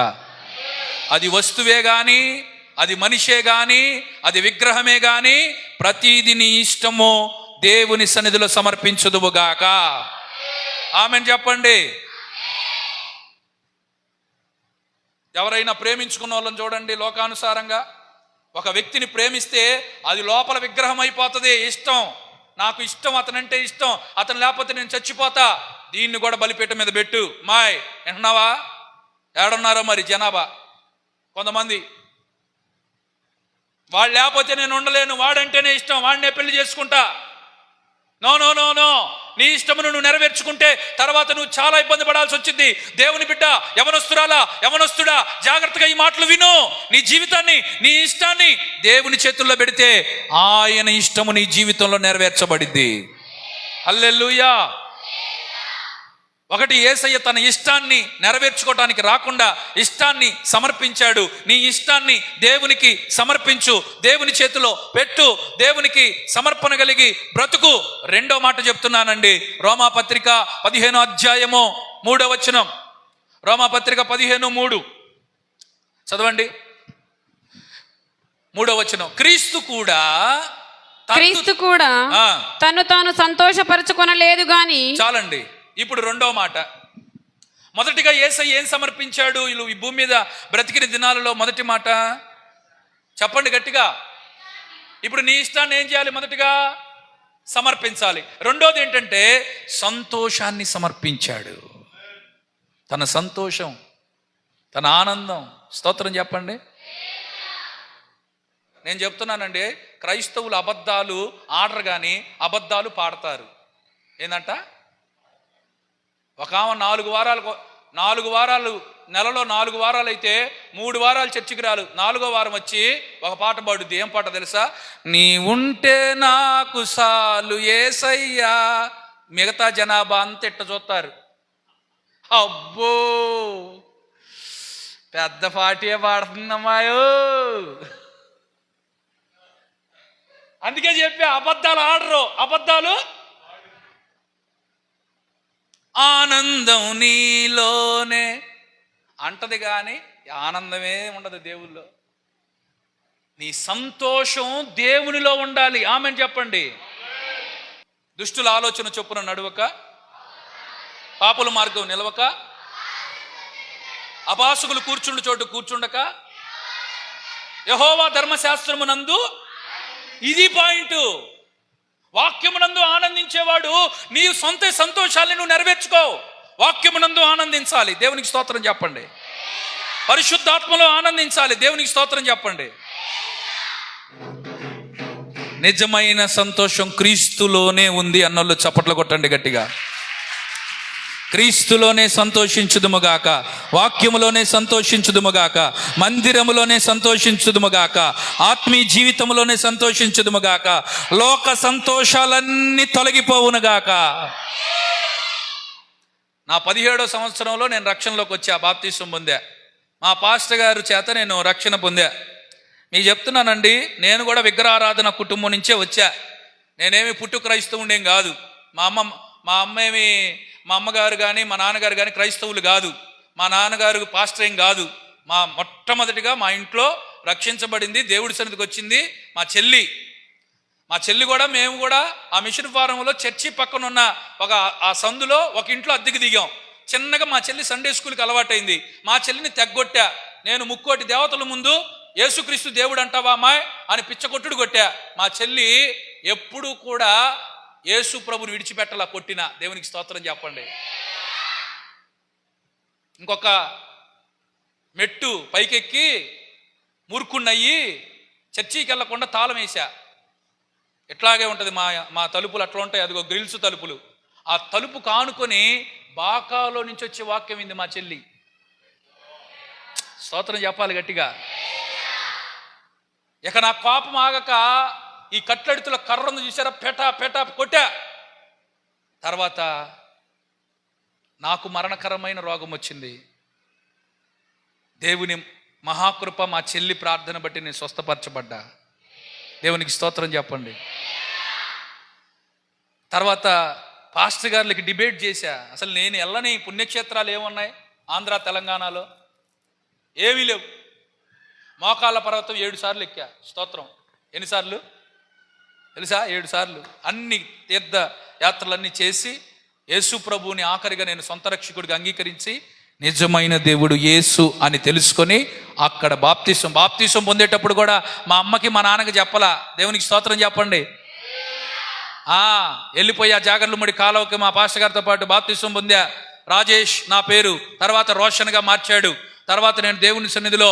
అది వస్తువే గాని, అది మనిషే గాని, అది విగ్రహమే గాని, ప్రతిదీ నీ ఇష్టము దేవుని సన్నిధిలో సమర్పించుదువుగాక. ఆమెన్ చెప్పండి. ఎవరైనా ప్రేమించుకున్న వాళ్ళని చూడండి, లోకానుసారంగా ఒక వ్యక్తిని ప్రేమిస్తే అది లోపల విగ్రహం అయిపోతుంది. ఇష్టం, నాకు ఇష్టం, అతనంటే ఇష్టం, అతను లేకపోతే నేను చచ్చిపోతా, దీన్ని కూడా బలిపీఠం మీద పెట్టు. మాయ్ వింటున్నావా? ఏడున్నారో మరి జనాభా కొంతమంది, వాళ్ళు లేకపోతే నేను ఉండలేను, వాడంటేనే ఇష్టం, వాడినే పెళ్లి చేసుకుంటా. నో నో నో నో, నీ ఇష్టమును నువ్వు నెరవేర్చుకుంటే తర్వాత నువ్వు చాలా ఇబ్బంది పడాల్సి వచ్చింది. దేవుని బిడ్డ, యవనస్తుడా, జాగ్రత్తగా ఈ మాటలు విను. నీ జీవితాన్ని, నీ ఇష్టాన్ని దేవుని చేతుల్లో పెడితే ఆయన ఇష్టము నీ జీవితంలో నెరవేర్చబడింది. హల్లెలూయా. ఒకటి, యేసయ్య తన ఇష్టాన్ని నెరవేర్చుకోవటానికి రాకుండా ఇష్టాన్ని సమర్పించాడు. నీ ఇష్టాన్ని దేవునికి సమర్పించు, దేవుని చేతిలో పెట్టు, దేవునికి సమర్పణ కలిగి బ్రతుకు. రెండో మాట చెప్తున్నానండి, రోమాపత్రిక 15వ అధ్యాయము 3వ వచనం. రోమాపత్రిక 15:3 చదవండి. 3వ వచనం. క్రీస్తు కూడా తను తాను సంతోషపరచుకొనలేదు గాని. చాలండి. ఇప్పుడు రెండో మాట. మొదటిగా యేసయ్య ఏం సమర్పించాడు ఈ భూమి మీద బ్రతికిన దినాలలో? మొదటి మాట చెప్పండి గట్టిగా. ఇప్పుడు నీ ఇష్టాన్ని ఏం చేయాలి? మొదటిగా సమర్పించాలి. రెండోది ఏంటంటే సంతోషాన్ని సమర్పించాడు. తన సంతోషం, తన ఆనందం. స్తోత్రం చెప్పండి. నేను చెప్తున్నానండి, క్రైస్తవులు అబద్ధాలు ఆడరు కానీ అబద్ధాలు పాడతారు. ఏందంట? ఒక ఆమె 4 వారాలు నెలలో 4 వారాలు అయితే 3 వారాలు చర్చికి రాలు, 4వ వారం వచ్చి ఒక పాట పాడుద్ది. ఏం పాట తెలుసా? నీ ఉంటే నాకు సాలు యేసయ్యా. మిగతా జనాభా అంత ఇట్ట చూస్తారు. అబ్బో, పెద్ద పాటే పాడుతుందమ్మాయో. అందుకే చెప్పి అబద్ధాలు ఆడరు. అబద్ధాలు ఆనందం నీలోనే అంటది కానీ ఆనందమే ఉండదు దేవుల్లో. నీ సంతోషం దేవునిలో ఉండాలి. ఆమెన్ చెప్పండి. దుష్టుల ఆలోచన చొప్పున నడువక, పాపుల మార్గం నిలవక, అపాసుకులు కూర్చుండు చోటు కూర్చుండక, యెహోవా ధర్మశాస్త్రమునందు, ఇది పాయింట్, వాక్యమునందు ఆనందించేవాడు నీ సొంత సంతోషాన్ని నువ్వు నెరవేర్చుకో. వాక్యమునందు ఆనందించాలి. దేవునికి స్తోత్రం చెప్పండి. పరిశుద్ధాత్మలో ఆనందించాలి. దేవునికి స్తోత్రం చెప్పండి. నిజమైన సంతోషం క్రీస్తులోనే ఉంది అన్నోళ్ళు చప్పట్లు కొట్టండి గట్టిగా. క్రీస్తులోనే సంతోషించుదుముగాక, వాక్యములోనే సంతోషించుదుముగాక, మందిరములోనే సంతోషించుదుముగాక, ఆత్మీయ జీవితంలోనే సంతోషించుదుముగాక, లోక సంతోషాలన్నీ తొలగిపోవునుగాక. నా 17వ సంవత్సరంలో నేను రక్షణలోకి వచ్చా, బాప్తీసం పొందా. మా పాస్టర్ గారు చేత నేను రక్షణ పొందా. మీకు చెప్తున్నానండి, నేను కూడా విగ్రహారాధన కుటుంబం నుంచే వచ్చా. నేనేమి పుట్టు క్రైస్తవుడేం కాదు. మా అమ్మగారు కానీ మా నాన్నగారు కానీ క్రైస్తవులు కాదు. మా నాన్నగారు పాస్టర్ ఏం కాదు. మొట్టమొదటిగా మా ఇంట్లో రక్షించబడింది, దేవుడి సన్నిధికి వచ్చింది మా చెల్లి కూడా. మేము కూడా ఆ మిషన్ ఫారంలో చర్చి పక్కన ఉన్న ఆ సందులో ఒక ఇంట్లో అద్దెకి దిగాం. చిన్నగా మా చెల్లి సండే స్కూల్కి అలవాటైంది. మా చెల్లిని తెగ్గొట్టా. నేను ముక్కోటి దేవతల ముందు యేసుక్రీస్తు దేవుడు అంటావా అమ్మాయి అని పిచ్చకొట్టుడు కొట్టా. మా చెల్లి ఎప్పుడూ కూడా యేసు ప్రభుని విడిచిపెట్టలా, కొట్టినా. దేవునికి స్తోత్రం చెప్పండి. ఇంకొక మెట్టు పైకెక్కి మూర్ఖున్నయ్యి చర్చికి వెళ్ళకుండా తాళం వేసా. ఎట్లాగే ఉంటుంది మా తలుపులు అట్లా ఉంటాయి, అదిగో గ్రిల్స్ తలుపులు. ఆ తలుపు కానుకొని బాకాలో నుంచి వచ్చే వాక్యం ఇంది మా చెల్లి. స్తోత్రం చెప్పాలి గట్టిగా. ఇక నా కోపం ఆగక ఈ కట్లెడుతుల కర్రను చూసారా, పెట కొట్టా. తర్వాత నాకు మరణకరమైన రోగం వచ్చింది. దేవుని మహాకృప, మా చెల్లి ప్రార్థన బట్టి నేను స్వస్థపరచబడ్డా. దేవునికి స్తోత్రం చెప్పండి. తర్వాత పాస్టర్ గారులకి డిబేట్ చేశా. అసలు నేను వెళ్ళని పుణ్యక్షేత్రాలు ఏమున్నాయి ఆంధ్ర తెలంగాణలో? ఏమీ లేవు. మోకాళ్ళ పర్వతం 7 సార్లు ఎక్కా. స్తోత్రం. ఎన్నిసార్లు తెలుసా? 7 సార్లు. అన్ని తీర్థ యాత్రలన్నీ చేసి యేసు ప్రభువుని ఆఖరిగా నేను సొంత రక్షకుడిగా అంగీకరించి నిజమైన దేవుడు యేసు అని తెలుసుకొని అక్కడ బాప్తిసం పొందేటప్పుడు కూడా మా అమ్మకి మా నాన్నకి చెప్పలా. దేవునికి స్తోత్రం చెప్పండి. వెళ్ళిపోయా జాగర్లముడి కాలువకి మా పాస్టర్ గారితో పాటు బాప్తిసం పొందా. రాజేష్ నా పేరు, తర్వాత రోషన్గా మార్చాడు. తర్వాత నేను దేవుని సన్నిధిలో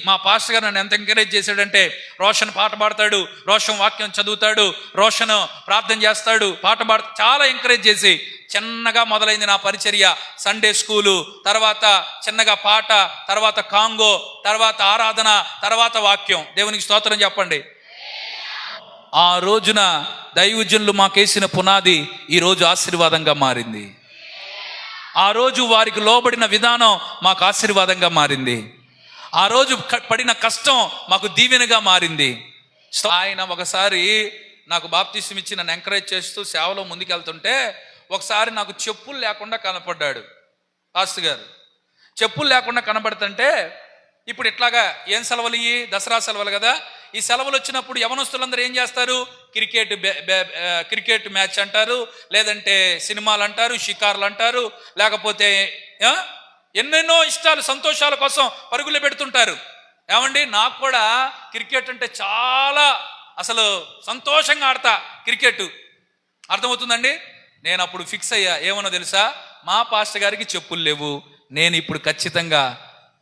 మా పాస్టర్ గారు నన్ను ఎంత ఎంకరేజ్ చేశాడంటే, రోషన్ పాట పాడతాడు, రోషన్ వాక్యం చదువుతాడు, రోషన్ ప్రార్థన చేస్తాడు, పాట చాలా ఎంకరేజ్ చేసి చిన్నగా మొదలైంది నా పరిచర్య. సండే స్కూలు, తర్వాత చిన్నగా పాట, తర్వాత కాంగో, తర్వాత ఆరాధన, తర్వాత వాక్యం. దేవునికి స్తోత్రం చెప్పండి. ఆ రోజున దైవజనులు మాకేసిన పునాది ఈరోజు ఆశీర్వాదంగా మారింది. ఆ రోజు వారికి లోబడిన విధానం మాకు ఆశీర్వాదంగా మారింది. ఆ రోజు పడిన కష్టం మాకు దీవెనగా మారింది. ఆయన ఒకసారి నాకు బాప్తిసం ఇచ్చి నన్ను ఎంకరేజ్ చేస్తూ సేవలో ముందుకెళ్తుంటే ఒకసారి నాకు చెప్పులు లేకుండా కనపడ్డాడు పాస్టర్ గారు. చెప్పులు లేకుండా కనబడుతుంటే, ఇప్పుడు ఇట్లాగా ఏం సెలవులు, ఇవి దసరా సెలవులు కదా, ఈ సెలవులు వచ్చినప్పుడు యవనస్తులందరూ ఏం చేస్తారు? క్రికెట్ మ్యాచ్ అంటారు, లేదంటే సినిమాలు అంటారు, షికార్లు అంటారు, లేకపోతే ఎన్నెన్నో ఇష్టాలు సంతోషాల కోసం పరుగులు పెడుతుంటారు. ఏమండి, నాకు కూడా క్రికెట్ అంటే చాలా అసలు సంతోషంగా ఆడతా క్రికెట్. అర్థమవుతుందండి. నేను అప్పుడు ఫిక్స్ అయ్యా. ఏమన్నా తెలుసా? మా పాస్టర్ గారికి చెప్పులు లేవు, నేను ఇప్పుడు ఖచ్చితంగా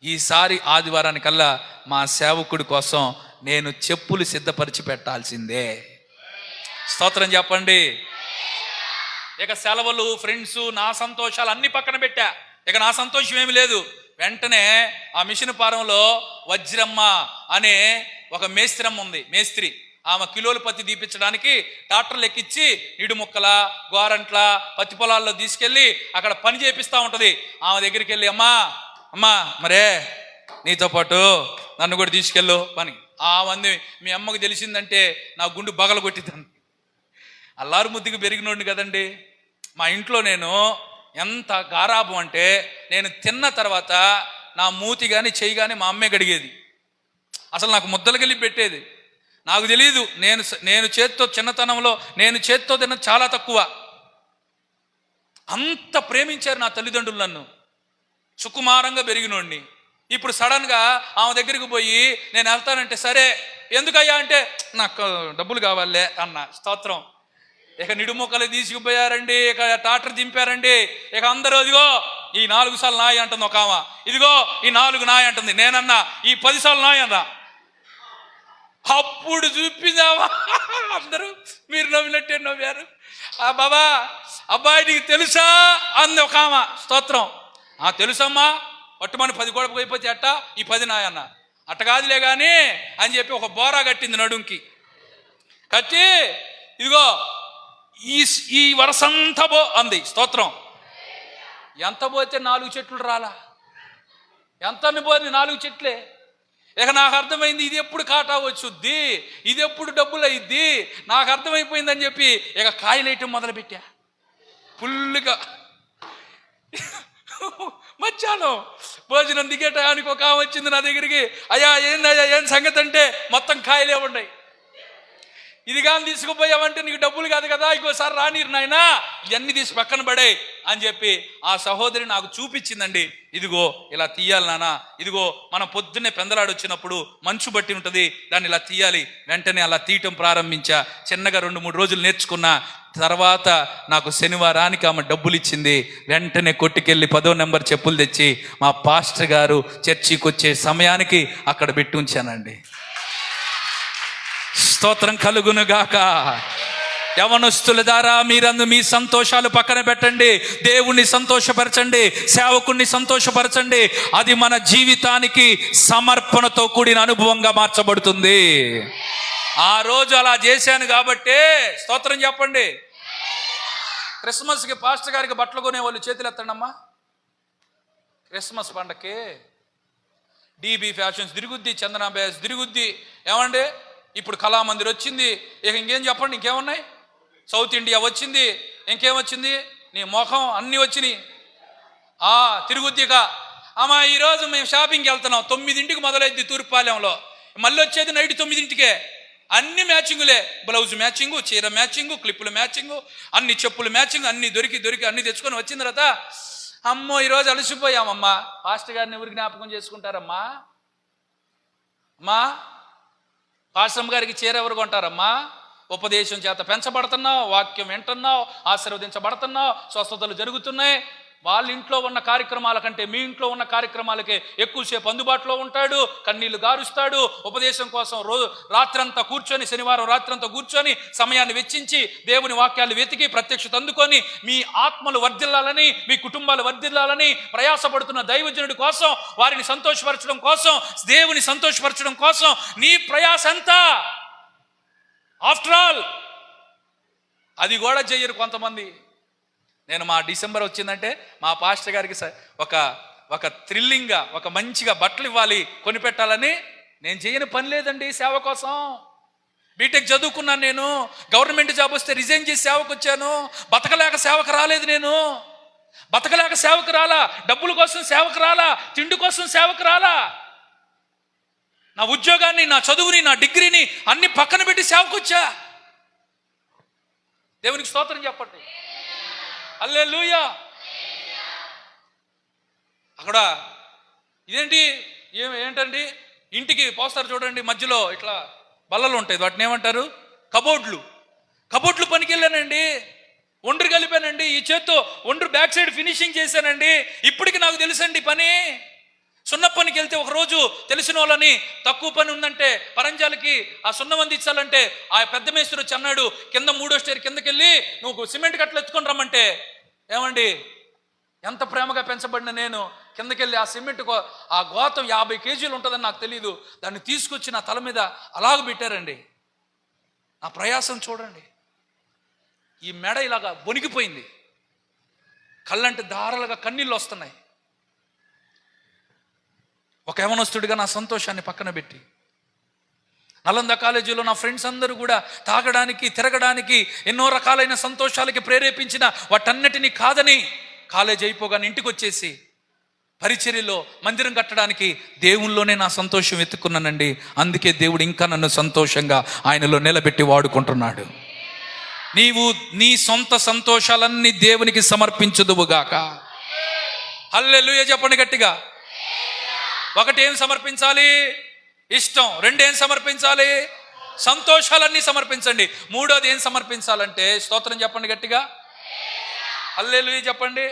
ఈసారి ఆదివారానికల్లా మా సేవకుడి కోసం నేను చెప్పులు సిద్ధపరిచి పెట్టాల్సిందే. స్తోత్రం చెప్పండి. ఇక సెలవులు, ఫ్రెండ్స్, నా సంతోషాలు అన్ని పక్కన పెట్టా. ఇక నా సంతోషం ఏమి లేదు. వెంటనే ఆ మిషన్ పారంలో వజ్రమ్మ అనే ఒక మేస్త్రమ్మ ఉంది. మేస్త్రి ఆమె కిలోలు పత్తి దీపించడానికి ట్రాక్టర్లు ఎక్కించి నిడుముక్కల, గోరంట్ల, పత్తి పొలాల్లో తీసుకెళ్ళి అక్కడ పని చేపిస్తూ ఉంటుంది. ఆమె దగ్గరికి వెళ్ళి, అమ్మా మరే నీతో పాటు నన్ను కూడా తీసుకెళ్ళు పని. మంది మీ అమ్మకు తెలిసిందంటే నా గుండు బగలు కొట్టిద్దాన్ని. అల్లారు ముద్దుకు పెరిగినోడిని కదండి. మా ఇంట్లో నేను ఎంత గారాబం అంటే, నేను తిన్న తర్వాత నా మూతి కానీ చెయ్యి కానీ మా అమ్మే గడిగేది. అసలు నాకు ముద్దలకెళ్ళి పెట్టేది. నాకు తెలియదు, నేను చేత్తో చిన్నతనంలో నేను చేత్తో తిన్న చాలా తక్కువ. అంత ప్రేమించారు నా తల్లిదండ్రులు నన్ను. సుకుమారంగా పెరిగినోడిని. ఇప్పుడు సడన్గా ఆమె దగ్గరికి పోయి నేను వెళ్తానంటే, సరే ఎందుకయ్యా అంటే, నాకు డబ్బులు కావాలే అన్న. స్తోత్రం. ఇక నిడుముక్కలు తీసుకుపోయారండి, ఇక ట్రాక్టర్ దింపారండి. ఇక అందరూ ఇదిగో ఈ 4 సార్లు నాయ అంటుంది ఒక ఆమె, ఇదిగో ఈ 4 నాయ అంటుంది. నేనన్నా ఈ 10 సార్లు నాయ అన్నా. అప్పుడు చూపిందావా అందరూ మీరు నవ్వినట్టే నవ్వారు. బాబా అబ్బాయి నీకు తెలుసా అంది ఒక ఆమె. స్తోత్రం. తెలుసమ్మా, పట్టుమని 10 గొడవ అయిపోతే అట్ట ఈ 10 నాయన్న. అట్ట కాదులే కానీ అని చెప్పి ఒక బోరా కట్టింది నడుంకి. కట్టి ఇదిగో ఈ వరసంతా అంది. స్తోత్రం. ఎంత పోతే 4 చెట్లు రాలా, ఎంత పోతే 4 చెట్లే. ఇక నాకు అర్థమైంది, ఇది ఎప్పుడు కాటా వచ్చుద్ది, ఇది ఎప్పుడు డబ్బులు అయ్యిద్ది, నాకు అర్థమైపోయిందని చెప్పి ఇక కాయలు వేయటం మొదలుపెట్టా ఫుల్గా. మధ్యాహ్నం భోజనం దిగే టయానికి ఒక ఆమె వచ్చింది నా దగ్గరికి. అయ్యా ఏందయ్యా ఏం సంగతి అంటే, మొత్తం కాయలే ఉన్నాయి. ఇది కానీ తీసుకుపోయావంటే నీకు డబ్బులు కాదు కదా, ఇంకోసారి రానిరు నాయనా, ఇవన్నీ తీసి పక్కన పడే అని చెప్పి ఆ సహోదరి నాకు చూపించిందండి. ఇదిగో ఇలా తీయాలి నాన్న, ఇదిగో మనం పొద్దున్నే పెందలాడు వచ్చినప్పుడు మంచు బట్టి ఉంటుంది, దాన్ని ఇలా తీయాలి. వెంటనే అలా తీయటం ప్రారంభించా. చిన్నగా 2-3 రోజులు నేర్చుకున్నా. తర్వాత నాకు శనివారానికి ఆమె డబ్బులు ఇచ్చింది. వెంటనే కొట్టుకెళ్ళి 10వ నెంబర్ చెప్పులు తెచ్చి మా పాస్టర్ గారు చర్చికి వచ్చే సమయానికి అక్కడ పెట్టి ఉంచానండి. స్తోత్రం కలుగునుగాక. యవనస్తుల ద్వారా మీరందు మీ సంతోషాలు పక్కన పెట్టండి, దేవుణ్ణి సంతోషపరచండి, సేవకుణ్ణి సంతోషపరచండి. అది మన జీవితానికి సమర్పణతో కూడిన అనుభవంగా మార్చబడుతుంది. ఆ రోజు అలా చేశాను కాబట్టే స్తోత్రం చెప్పండి. క్రిస్మస్కి పాస్టర్ గారికి బట్టలు కొనే వాళ్ళు చేతులు ఎత్తండమ్మా. క్రిస్మస్ పండగకి డీబీ ఫ్యాషన్స్ తిరుగుద్ది, చందనా బ్యాస్ తిరుగుద్ది. ఏమండి ఇప్పుడు కళామందిర్ వచ్చింది, ఇక ఇంకేం చెప్పండి, ఇంకేమున్నాయి? సౌత్ ఇండియా వచ్చింది, ఇంకేమొచ్చింది? నీ ముఖం అన్నీ వచ్చినాయి. తిరుగుద్దిక. అమ్మా ఈరోజు మేము షాపింగ్కి వెళ్తున్నాం, 9ంటికి మొదలైద్ది తూర్పుపాలెంలో, మళ్ళీ వచ్చేది నైట్ 9ంటికే. అన్ని మ్యాచింగులే, బ్లౌజ్ మ్యాచింగు, చీర మ్యాచింగు, క్లిప్పుల మ్యాచింగు, అన్ని చెప్పులు మ్యాచింగ్, అన్ని దొరికి అన్ని తెచ్చుకొని వచ్చిన తర్వాత అమ్మో ఈరోజు అలసిపోయామమ్మా. పాస్టర్ గారిని ఎవరు జ్ఞాపకం చేసుకుంటారమ్మా? అమ్మా పాస్టర్ గారికి చీర ఎవరు కొంటారమ్మా? ఉపదేశం చేత పెంచబడుతున్నావు, వాక్యం వింటున్నావు, ఆశీర్వదించబడుతున్నావు, స్వస్థతలు జరుగుతున్నాయి. వాళ్ళ ఇంట్లో ఉన్న కార్యక్రమాల కంటే మీ ఇంట్లో ఉన్న కార్యక్రమాలకే ఎక్కువసేపు అందుబాటులో ఉంటాడు, కన్నీళ్లు గారుస్తాడు. ఉపదేశం కోసం రాత్రంతా కూర్చొని, శనివారం రాత్రంతా కూర్చొని సమయాన్ని వెచ్చించి దేవుని వాక్యాలు వెతికి ప్రత్యక్షత అందుకొని మీ ఆత్మలు వర్ధిల్లాలని, మీ కుటుంబాలు వర్ధిల్లాలని ప్రయాసపడుతున్న దైవజనుడి కోసం, వారిని సంతోషపరచడం కోసం, దేవుని సంతోషపరచడం కోసం నీ ప్రయాస ఎంత? ఆఫ్టర్ ఆల్ అది కూడా చెయ్యరు కొంతమంది. నేను మా డిసెంబర్ వచ్చిందంటే మా పాస్టర్ గారికి ఒక థ్రిల్లింగ్గా, ఒక మంచిగా బట్టలు ఇవ్వాలి, కొనిపెట్టాలని నేను చేయని పని లేదండి సేవ కోసం. బీటెక్ చదువుకున్నాను నేను, గవర్నమెంట్ జాబ్ వస్తే రిజైన్ చేసి సేవకు వచ్చాను. బతకలేక సేవకు రాలేదు నేను, బతకలేక సేవకు రాలా, డబ్బుల కోసం సేవకు రాలా, తిండి కోసం సేవకు రాలా. నా ఉద్యోగాన్ని, నా చదువుని, నా డిగ్రీని అన్ని పక్కన పెట్టి సేవకు వచ్చా. దేవునికి స్తోత్రం చెప్పండి. హల్లెలూయా. అక్కడ ఏంటండి ఇంటికి పోస్తారు చూడండి, మధ్యలో ఇట్లా బల్లలు ఉంటాయి, వాటిని ఏమంటారు? కబోర్డ్లు పనికి వెళ్ళానండి, ఒండ్రు కలిపానండి, ఈ చేత్తో ఒండ్రు బ్యాక్ సైడ్ ఫినిషింగ్ చేశానండి. ఇప్పటికి నాకు తెలుసండి పని. సున్న పనికి వెళ్తే ఒకరోజు తెలిసిన వాళ్ళని, తక్కువ పని ఉందంటే పరంజాలకి ఆ సున్నం అందించాలంటే ఆ పెద్ద మేస్త్రి వచ్చి అన్నాడు, కింద 3వ స్టేర్ కిందకి వెళ్ళి నువ్వు సిమెంట్ కట్టలు ఎత్తుకొని రమ్మంటే, ఏమండి ఎంత ప్రేమగా పెంచబడిన నేను కిందకెళ్ళి ఆ సిమెంట్ ఆ గోతం 50 కేజీలు ఉంటుందని నాకు తెలియదు, దాన్ని తీసుకొచ్చి నా తల మీద అలాగ పెట్టారండి. నా ప్రయాసం చూడండి. ఈ మెడ ఇలాగా వణికిపోయింది, కళ్ళంటే దారాలుగా కన్నీళ్ళు వస్తున్నాయి. ఒక యవనస్తుడిగా నా సంతోషాన్ని పక్కన పెట్టి, నలంద కాలేజీలో నా ఫ్రెండ్స్ అందరూ కూడా తాగడానికి, తిరగడానికి, ఎన్నో రకాలైన సంతోషాలకి ప్రేరేపించిన వాటన్నిటినీ కాదని కాలేజ్ అయిపోగానే ఇంటికి వచ్చేసి పరిచర్యలో మందిరం కట్టడానికి దేవునిలోనే నా సంతోషం వెతుక్కున్నానండి. అందుకే దేవుడు ఇంకా నన్ను సంతోషంగా ఆయనలో నిలబెట్టి వాడుకుంటున్నాడు. నీవు నీ సొంత సంతోషాలన్నీ దేవునికి సమర్పించుదువుగాక. హల్లెలూయా చెప్పండి గట్టిగా. 1 ఏం సమర్పించాలి? ఇష్టం. 2 ఏం సమర్పించాలి? సంతోషాలన్నీ సమర్పించండి. 3వది ఏం సమర్పించాలంటే స్తోత్రం చెప్పండి గట్టిగా. హల్లెలూయా చెప్పండి.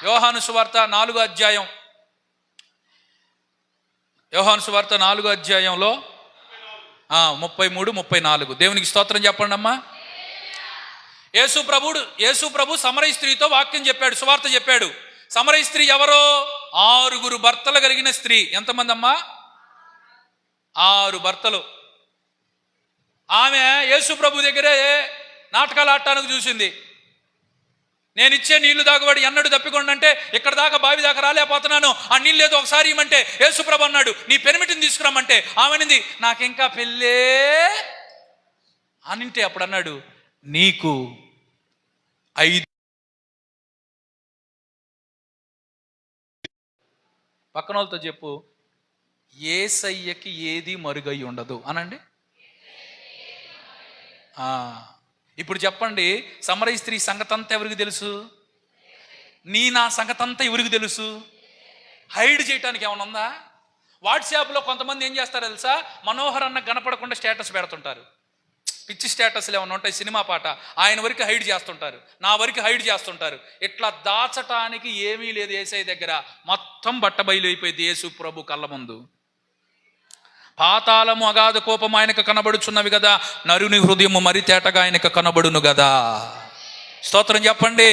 యోహాను సువార్త 4వ అధ్యాయం, యోహాను సువార్త 4వ అధ్యాయంలో 33, 34 దేవునికి స్తోత్రం చెప్పండి అమ్మా. యేసు ప్రభు సమరయ స్త్రీతో వాక్యం చెప్పాడు, సువార్త చెప్పాడు. సమరయ స్త్రీ ఎవరో? 6 భర్తలు కలిగిన స్త్రీ. ఎంతమంది అమ్మా? 6 భర్తలు. ఆమె యేసు ప్రభు దగ్గరే నాటకాలు ఆడటానికి చూసింది. నేను ఇచ్చే నీళ్లు దాగబడి ఎన్నడూ తప్పికొండంటే, ఇక్కడ దాకా బావి దాకా రాలేకపోతున్నాను, ఆ నీళ్ళు ఏదో ఒకసారి ఇవ్వమంటే యేసు ప్రభు అన్నాడు నీ పెనిమిటిని తీసుకురమ్మంటే ఆమెనింది నాకింకా పెళ్ళే అనింటే అప్పుడు అన్నాడు నీకు 5 పక్కన వాళ్ళతో చెప్పు, యేసయ్యకి ఏది మరుగై ఉండదు అనండి. ఇప్పుడు చెప్పండి, సమరయ స్త్రీ సంగతి అంతా ఎవరికి తెలుసు? నా సంగతి అంతా ఎవరికి తెలుసు? హైడ్ చేయడానికి ఏమైనా ఉందా? వాట్సాప్లో కొంతమంది ఏం చేస్తారు తెలుసా? మనోహర్ అన్న కనపడకుండా స్టేటస్ పెడుతుంటారు. పిచ్చి స్టేటస్లు ఏమైనా ఉంటాయి, సినిమా పాట, ఆయన వరకు హైడ్ చేస్తుంటారు, నా వరకు హైడ్ చేస్తుంటారు. ఇట్లా దాచటానికి ఏమీ లేదు యేసయ్య దగ్గర. మొత్తం బట్టబయలు అయిపోయింది యేసు ప్రభు కళ్ళ ముందు. పాతాళము అగాధ కోపం ఆయనకు కనబడుచున్నవి కదా, నరుని హృదయము మరి తేటగా ఆయనకు కనబడును కదా. స్తోత్రం చెప్పండి,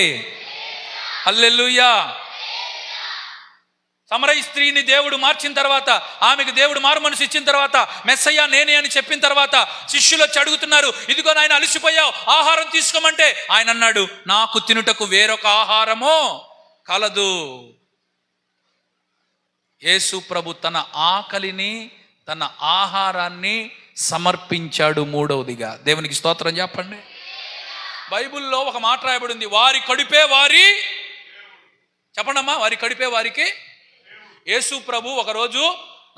హల్లెలూయా. సమరయ స్త్రీని దేవుడు మార్చిన తర్వాత, ఆమెకు దేవుడు మారు మనసు ఇచ్చిన తర్వాత, మెస్సయ్య నేనే అని చెప్పిన తర్వాత శిష్యులు వచ్చి అడుగుతున్నారు, ఇదిగో నాయన అలసిపోయావు, ఆహారం తీసుకోమంటే ఆయన అన్నాడు, నాకు తినుటకు వేరొక ఆహారమో కలదు. యేసు ప్రభు తన ఆకలిని, తన ఆహారాన్ని సమర్పించాడు. మూడవదిగా దేవునికి స్తోత్రం చెప్పండి. బైబిల్లో ఒక మాట రాయబడి ఉంది, వారి కడుపే వారి, చెప్పండమ్మా, వారి కడుపే వారికి. యేసు ప్రభు ఒకరోజు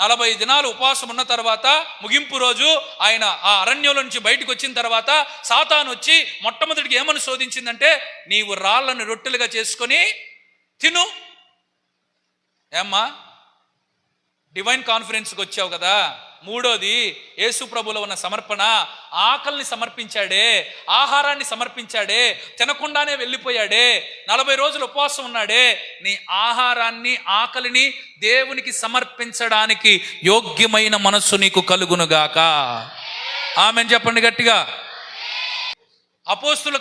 40 దినాలు ఉపవాసం ఉన్న తర్వాత, ముగింపు రోజు ఆయన ఆ అరణ్యంలో నుంచి బయటకు వచ్చిన తర్వాత సాతాను వచ్చి మొట్టమొదటికి ఏమని శోధించిందంటే, నీవు రాళ్ళను రొట్టెలుగా చేసుకొని తిను. ఏమ్మా, డివైన్ కాన్ఫరెన్స్కి వచ్చావు కదా. మూడోది, యేసు ప్రభులో ఉన్న సమర్పణ. ఆకలిని సమర్పించాడే, ఆహారాన్ని సమర్పించాడే, తినకుండానే వెళ్ళిపోయాడే, 40 రోజులు ఉపవాసం ఉన్నాడే. నీ ఆహారాన్ని, ఆకలిని దేవునికి సమర్పించడానికి యోగ్యమైన మనస్సు నీకు కలుగునుగాక. ఆమేన్ చెప్పండి గట్టిగా. అపోస్తుల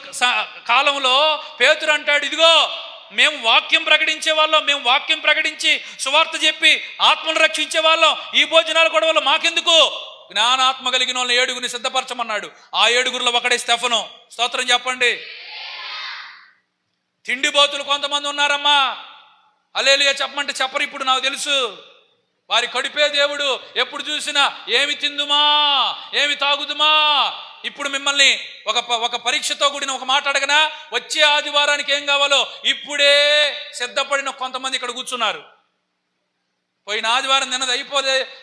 కాలంలో పేతురు అంటాడు, ఇదిగో మేము వాక్యం ప్రకటించే వాళ్ళం, మేము వాక్యం ప్రకటించి సువార్త చెప్పి ఆత్మను రక్షించే వాళ్ళం, ఈ భోజనాలు గొడవలు మాకెందుకు? జ్ఞానాత్మ కలిగిన వాళ్ళని 7గురిని సిద్ధపరచమన్నాడు. ఆ 7గురిలో ఒకడే స్టెఫను. స్తోత్రం చెప్పండి. తిండిబోతులు కొంతమంది ఉన్నారమ్మా, హల్లెలూయా చెప్పమంటే చెప్పరు. ఇప్పుడు నాకు తెలుసు, వారి కడుపే దేవుడు. ఎప్పుడు చూసినా ఏమి తిందుమా, ఏమి తాగుదుమా. ఇప్పుడు మిమ్మల్ని ఒక పరీక్షతో కూడిన ఒక మాట అడగనా? వచ్చే ఆదివారానికి ఏం కావాలో ఇప్పుడే సిద్ధపడిన కొంతమంది ఇక్కడ కూర్చున్నారు. పోయిన ఆదివారం నిన్నది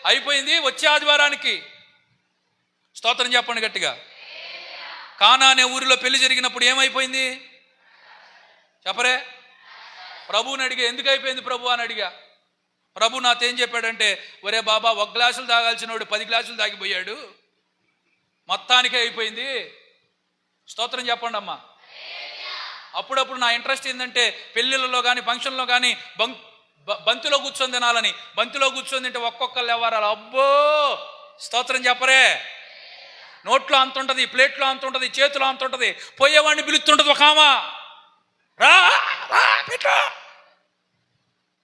అయిపోయింది, వచ్చే ఆదివారానికి స్తోత్రం చెప్పండి గట్టిగా. కానా అనే ఊరిలో పెళ్లి జరిగినప్పుడు ఏమైపోయింది చెప్పరే? ప్రభువుని అడిగా, ఎందుకు అయిపోయింది ప్రభు అని అడిగా. ప్రభు నాతో ఏం చెప్పాడంటే, ఒరే బాబా, 1 గ్లాసులు తాగాల్సిన వాడు 10 గ్లాసులు తాగిపోయాడు, మొత్తానికే అయిపోయింది. స్తోత్రం చెప్పండి అమ్మా. అప్పుడప్పుడు నా ఇంట్రెస్ట్ ఏంటంటే, పెళ్ళిళ్ళలో కానీ ఫంక్షన్లో కానీ బంతిలో కూర్చొని తినాలని. బంతిలో కూర్చొని తింటే ఒక్కొక్కరు ఎవరాలి, అబ్బో స్తోత్రం చెప్పరే. నోట్లో అంత ఉంటుంది, ప్లేట్లో అంత ఉంటుంది, చేతిలో అంత ఉంటుంది. పోయేవాడిని పిలుస్తుంటుంది ఒక ఆమె, రా పెట్టు.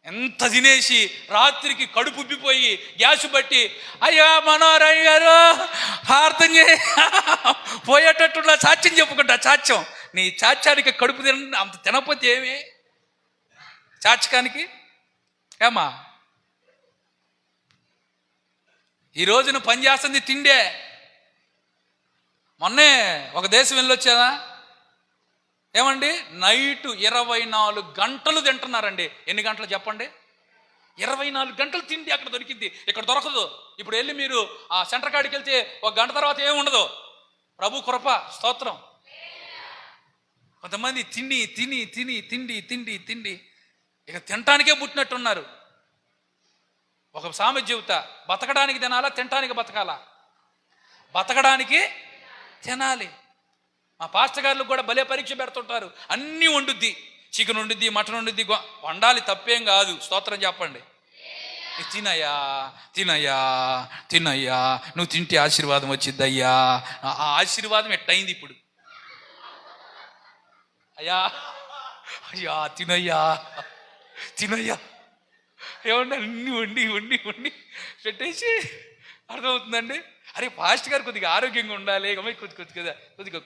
ఎంత తినేసి రాత్రికి కడుపు ఉబ్బిపోయి గ్యాస్ బట్టి, అయ్యా మనోహరయ్య గారు ప్రార్థన పోయేటట్టున్నా సాక్ష్యం చెప్పుకుంటా. సాక్ష్యం, నీ చాత్యానికి కడుపు అంత తినకపోతే ఏమి చాచకానికి ఏమా? ఈ రోజున పని చేస్తుంది తిండే. మొన్నే ఒక దేశం వెళ్ళొచ్చాదా ఏమండి, నైట్ 24 గంటలు తింటున్నారండి. ఎన్ని గంటలు చెప్పండి? 24 గంటలు తిండి అక్కడ దొరికింది, ఇక్కడ దొరకదు. ఇప్పుడు వెళ్ళి మీరు ఆ సెంటర్ కాడికి వెళ్తే 1 గంట తర్వాత ఏమి ఉండదు. ప్రభు కృప, స్తోత్రం. కొంతమంది తిని తిని తిని తిండి తిండి తిండి ఇక తినటానికే పుట్టినట్టున్నారు. ఒక సామెత చెబుతా, బతకడానికి తినాలా, తినటానికి బతకాలా? బతకడానికి తినాలి. మా పాస్టర్ గారులకు కూడా భలే పరీక్ష పెడుతుంటారు. అన్నీ వండుద్ది, చికెన్ వండుద్ది, మటన్ వండుద్ది, వండాలి, తప్పేం కాదు. స్తోత్రం చెప్పండి. తినయ్యా తినయ్యా తినయ్యా, నువ్వు తింటే ఆశీర్వాదం వచ్చిద్దయ్యా. ఆ ఆశీర్వాదం ఎట్టయింది ఇప్పుడు? అయ్యా అయ్యా తినయ్యా తినయ్యా ఏమన్నా అన్ని వండి వండి వండి పెట్టేసి, అర్థమవుతుందండి. అరే పాస్ట్ గారు కొద్దిగా ఆరోగ్యంగా ఉండాలి, కొద్దిగా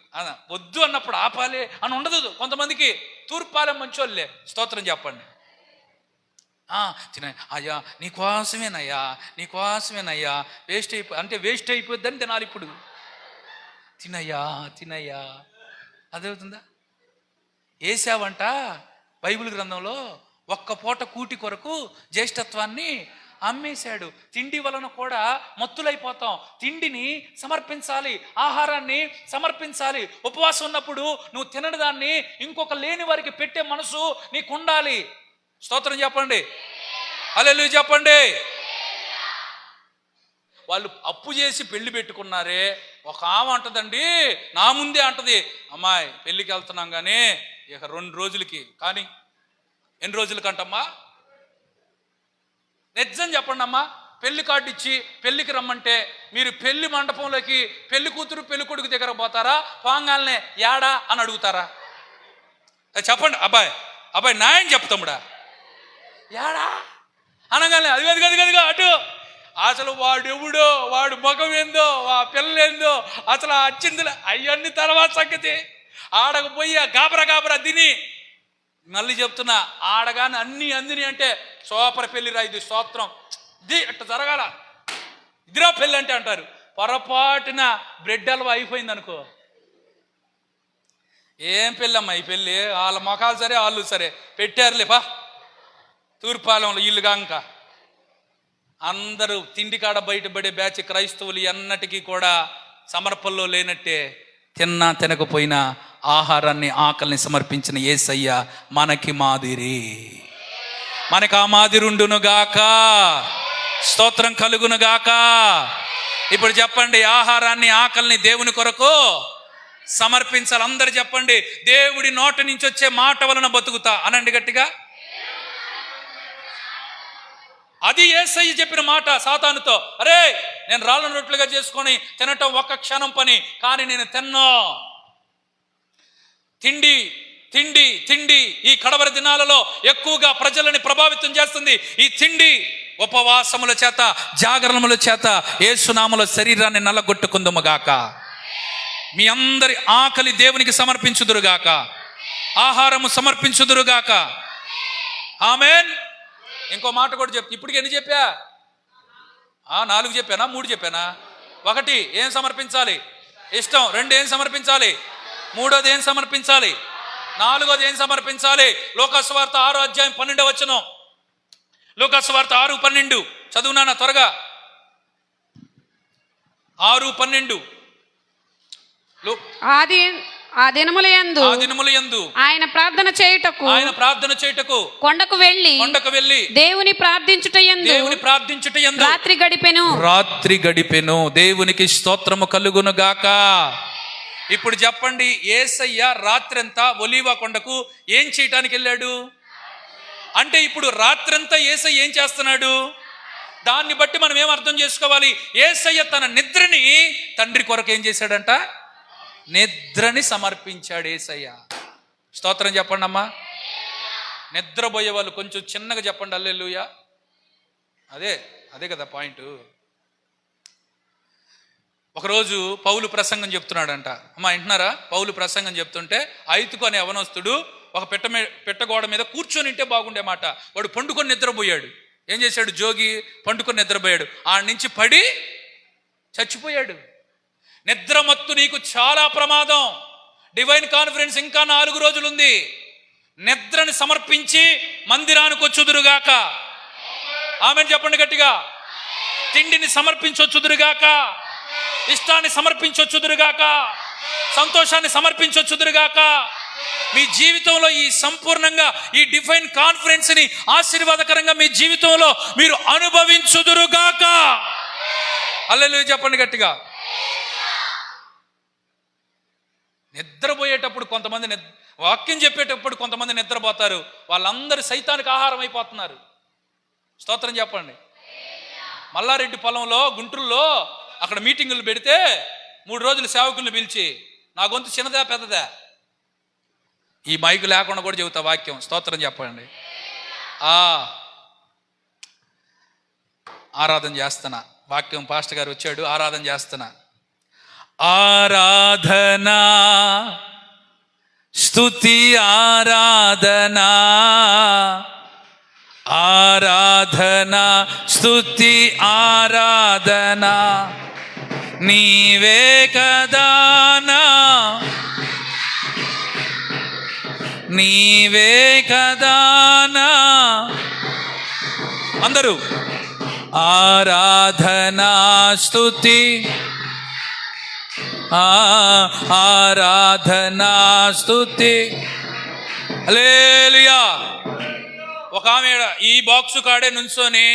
వద్దు అన్నప్పుడు ఆపాలి అని ఉండదు కొంతమందికి. తూర్పాలే మంచోళ్ళే. స్తోత్రం చెప్పండి. తిన అయ్యా నీకోసమేనయ్యా, నీకోసమేనయ్యా, వేస్ట్ అయిపోద్దని తినాలి ఇప్పుడు. తినయ్యా తినయ్యా, అదవుతుందా? ఏసావంట బైబిల్ గ్రంథంలో 1 పూట కూటి కొరకు జ్యేష్ఠత్వాన్ని అమ్మేశాడు. తిండి వలన కూడా మత్తులైపోతాం. తిండిని సమర్పించాలి, ఆహారాన్ని సమర్పించాలి. ఉపవాసం ఉన్నప్పుడు నువ్వు తినని దాన్ని ఇంకొక లేని వారికి పెట్టే మనసు నీకు ఉండాలి. స్తోత్రం చెప్పండి, హల్లెలూయా చెప్పండి. వాళ్ళు అప్పు చేసి పెళ్లి పెట్టుకున్నారే. ఒక ఆమె అంటదండి, నా ముందే అంటది, అమ్మాయి పెళ్ళికి వెళ్తున్నాం కానీ ఇక 2 రోజులకి. కానీ ఎన్ని రోజులకంటమ్మా? నిజం చెప్పండి అమ్మా. పెళ్లి కార్డు ఇచ్చి పెళ్లికి రమ్మంటే మీరు పెళ్లి మండపంలోకి పెళ్లి కూతురు పెళ్లి కొడుకు దగ్గర పోతారా, పోంగాలనే యాడా అని అడుగుతారా? చెప్పండి అబ్బాయి, అబ్బాయి న్యాయం చెప్తాముడా, యాడా అనగానే అదిగదిగదిగదిగా అటు. అసలు వాడు ఎవడో, వాడు మగం ఏందో, ఆ పిల్ల ఏందో అసలు వచ్చిందిలే, అవన్నీ తర్వాత సంగతి. ఆడకపోయి గాబరా తిని మళ్ళీ చెప్తున్నా, ఆడగాని అన్నీ అందిని అంటే సూపర్ పెళ్లిరా ఇది, స్తోత్రం ఇది అట్ట జరగాల, ఇదిరా పెళ్ళి అంటే అంటారు. పొరపాటున బ్రెడ్ హల్వా అయిపోయింది అనుకో, ఏం పెళ్ళమ్మా ఈ పెళ్ళి, వాళ్ళ మొఖాలు సరే వాళ్ళు సరే పెట్టారులే పా. తూర్పాలెంలో ఇల్లు కాంక అందరూ తిండి కాడ బయటపడే బ్యాచ్ క్రైస్తవులు అన్నటికీ కూడా సమర్పణలో లేనట్టే. తిన్నా తినకపోయినా ఆహారాన్ని ఆకలిని సమర్పించిన యేసయ్య మనకి మాదిరి. మనకు ఆ మాదిరి ఉండునుగాక, స్తోత్రం కలుగునుగాక. ఇప్పుడు చెప్పండి, ఆహారాన్ని ఆకలిని దేవుని కొరకు సమర్పించాలి. అందరు చెప్పండి, దేవుడి నోటి నుంచి వచ్చే మాట వలన బతుకుతా అనండి గట్టిగా. అది యేసయ్య చెప్పిన మాట సాతానుతో, అరే నేను రాళ్ళ రొట్టెలుగా చేసుకొని తినటం ఒక్క క్షణం పని, కానీ నేను తిన్నా. తిండి తిండి తిండి ఈ కడవరి దినాలలో ఎక్కువగా ప్రజలని ప్రభావితం చేస్తుంది ఈ తిండి. ఉపవాసముల చేత, జాగరణముల చేత యేసునామములో శరీరాన్ని నల్లగొట్టుకుందుముగాక. మీ అందరి ఆకలి దేవునికి సమర్పించుదురుగాక, ఆహారము సమర్పించుదురుగాక. ఆమేన్. ఇంకో మాట కూడా చెప్తా. ఇప్పటికి ఎన్ని చెప్పా? 4 చెప్పానా, 3 చెప్పానా? 1 ఏం సమర్పించాలి? ఇష్టం. 2 ఏం సమర్పించాలి? 3వది ఏం సమర్పించాలి? 4వది ఏం సమర్పించాలి? లూకాసు వార్త 6వ అధ్యాయం 12వ వచనం. లూకాసు వార్త 6:12 చదువునానా త్వరగా. 6:12. ఆ దినములయందు ఆయన ప్రార్థన చేయుటకు కొండకు వెళ్ళి దేవుని ప్రార్థించుటయందు రాత్రి గడిపెను. దేవునికి స్తోత్రము కలుగును గాక. ఇప్పుడు చెప్పండి, యేసయ్య రాత్రంతా ఒలీవ కొండకు ఏం చేయటానికి వెళ్ళాడు అంటే, ఇప్పుడు రాత్రంతా యేసయ్య ఏం చేస్తున్నాడు? దాన్ని బట్టి మనం ఏం అర్థం చేసుకోవాలి? యేసయ్య తన నిద్రని తండ్రి కొరకు ఏం చేశాడంట? నిద్రని సమర్పించాడు యేసయ్య. స్తోత్రం చెప్పండి అమ్మా. నిద్రపోయే వాళ్ళు కొంచెం చిన్నగా చెప్పండి హల్లెలూయా. అదే కదా పాయింట్. ఒకరోజు పౌలు ప్రసంగం చెప్తున్నాడంట. అమ్మా వింటున్నారా? పౌలు ప్రసంగం చెప్తుంటే ఐతుకు అనే యవనస్తుడు ఒక పెట్టగోడ మీద కూర్చొని ఉంటే బాగుండే మాట. వాడు పండుకొని నిద్రపోయాడు. ఏం చేశాడు? జోగి పండుకొని నిద్రపోయాడు. ఆ నుంచి పడి చచ్చిపోయాడు. నిద్రమత్తు నీకు చాలా ప్రమాదం. డివైన్ కాన్ఫరెన్స్ ఇంకా 4 రోజులు ఉంది. నిద్రని సమర్పించి మందిరానికి వచ్చుదురుగాక. ఆమెను చెప్పండి గట్టిగా. తిండిని సమర్పించొచ్చుదురుగాక, ఇష్టాన్ని సమర్పించొచ్చుదురుగాక, సంతోషాన్ని సమర్పించొచ్చుదురుగాక. మీ జీవితంలో ఈ సంపూర్ణంగా ఈ డివైన్ కాన్ఫరెన్స్ ని ఆశీర్వాదకరంగా మీ జీవితంలో మీరు అనుభవించుదురుగాక. హల్లెలూయా చెప్పండి గట్టిగా. నిద్రపోయేటప్పుడు కొంతమంది వాక్యం చెప్పేటప్పుడు కొంతమంది నిద్రపోతారు. వాళ్ళందరూ సైతానికి ఆహారం అయిపోతున్నారు. స్తోత్రం చెప్పండి. మల్లారెడ్డి పొలంలో గుంటూరులో అక్కడ మీటింగులు పెడితే 3 రోజులు సేవకులను పిలిచి, నా గొంతు చిన్నదా పెద్దదా? ఈ మైకు లేకుండా కూడా చెబుతా వాక్యం. స్తోత్రం చెప్పండి. ఆరాధన చేస్తున్నా. వాక్యం పాస్టర్ గారు వచ్చాడు, ఆరాధన చేస్తున్నా. ఆరాధనా స్తుతి ఆరాధనా, ఆరాధనా స్తుతి ఆరాధనా నీవే కదానా, నీవే కదానా. అందరూ ఆరాధనా స్తుతి, ఆరాధనా స్తుతి. హల్లెలూయా. ఒక ఆమె ఈ బాక్సు కాడే నుంచొని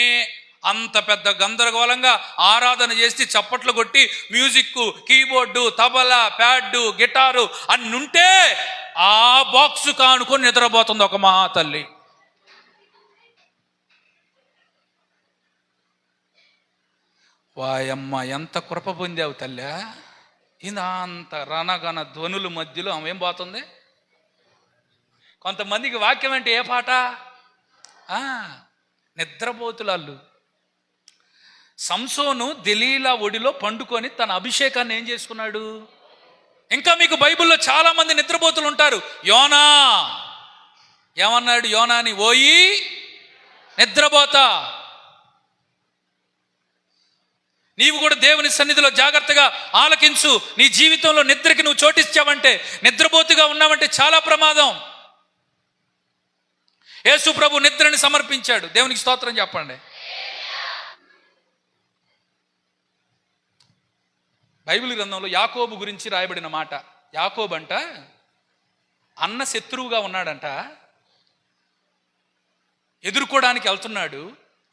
అంత పెద్ద గందరగోళంగా ఆరాధన చేసి చప్పట్లు కొట్టి music, keyboard, tabla, pad, guitar అన్ని ఉంటే ఆ బాక్సు కానుకొని నిద్రపోతుంది ఒక మహాతల్లి. వాయమ్మ, ఎంత కృప పొందావు తల్లి. ఇది అంత రణగణ ధ్వనుల మధ్యలో ఆమె ఏం పోతుంది. కొంతమందికి వాక్యం అంటే ఏ పాట? నిద్రపోతులాళ్ళు. సంసోను దెలీలా ఒడిలో పండుకొని తన అభిషేకాన్ని ఏం చేసుకున్నాడు? ఇంకా మీకు బైబిల్లో చాలా మంది నిద్రపోతులు ఉంటారు. యోనా ఏమన్నాడు? యోనాని, ఓయి నిద్రపోతా. నీవు కూడా దేవుని సన్నిధిలో జాగ్రత్తగా ఆలకించు. నీ జీవితంలో నిద్రకి నువ్వు చోటిచ్చావంటే, నిద్రపోతుగా ఉన్నావంటే చాలా ప్రమాదం. యేసు ప్రభు నిద్రని సమర్పించాడు. దేవునికి స్తోత్రం చెప్పండి. బైబిల్ గ్రంథంలో యాకోబు గురించి రాయబడిన మాట. యాకోబు అంట అన్న శత్రువుగా ఉన్నాడంట, ఎదుర్కోవడానికి వెళ్తున్నాడు.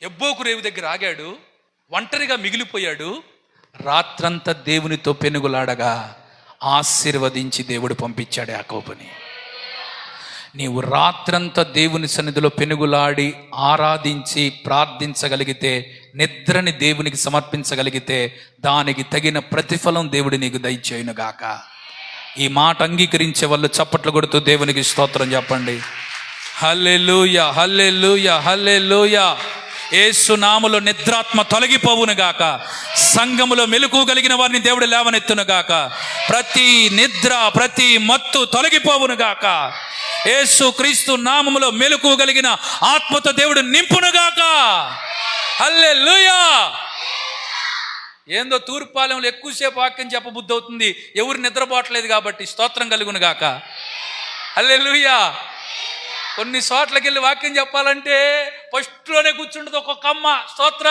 ఎబ్బోకు రేవు దగ్గర ఆగాడు, ఒంటరిగా మిగిలిపోయాడు. రాత్రంతా దేవునితో పెనుగులాడగా ఆశీర్వదించి దేవుడు పంపించాడు యాకోబుని. నీవు రాత్రంతా దేవుని సన్నిధిలో పెనుగులాడి ఆరాధించి ప్రార్థించగలిగితే, నిద్రని దేవునికి సమర్పించగలిగితే, దానికి తగిన ప్రతిఫలం దేవుడు నీకు దయచేయునుగాక. ఈ మాట అంగీకరించే వాళ్ళు చప్పట్లు కొడుతూ దేవునికి స్తోత్రం చెప్పండి. హల్లెలూయా, హల్లెలూయా, హల్లెలూయా. యేసు నామములో నిద్రాత్మ తొలగిపోవును గాక. సంఘములో మెలకువగలిగిన వారిని దేవుడు లేవనెత్తును గాక. ప్రతి నిద్ర, ప్రతి మత్తు తొలగిపోవును గాక. యేసు క్రీస్తు నామములో మెలకువగలిగిన ఆత్మతో దేవుడు నింపును గాక. హల్లెలూయా. ఏందో తూర్పాలెంలో ఎక్కువసేపు వాక్యం చెప్పబుద్ధి అవుతుంది, ఎవరు నిద్రపోవట్లేదు కాబట్టి. స్తోత్రం కలుగును గాక. హల్లెలూయా. కొన్ని చోట్లకి వెళ్ళి వాక్యం చెప్పాలంటే ఫస్ట్లోనే కూర్చుంటుంది ఒక్కొక్క అమ్మ. స్తోత్ర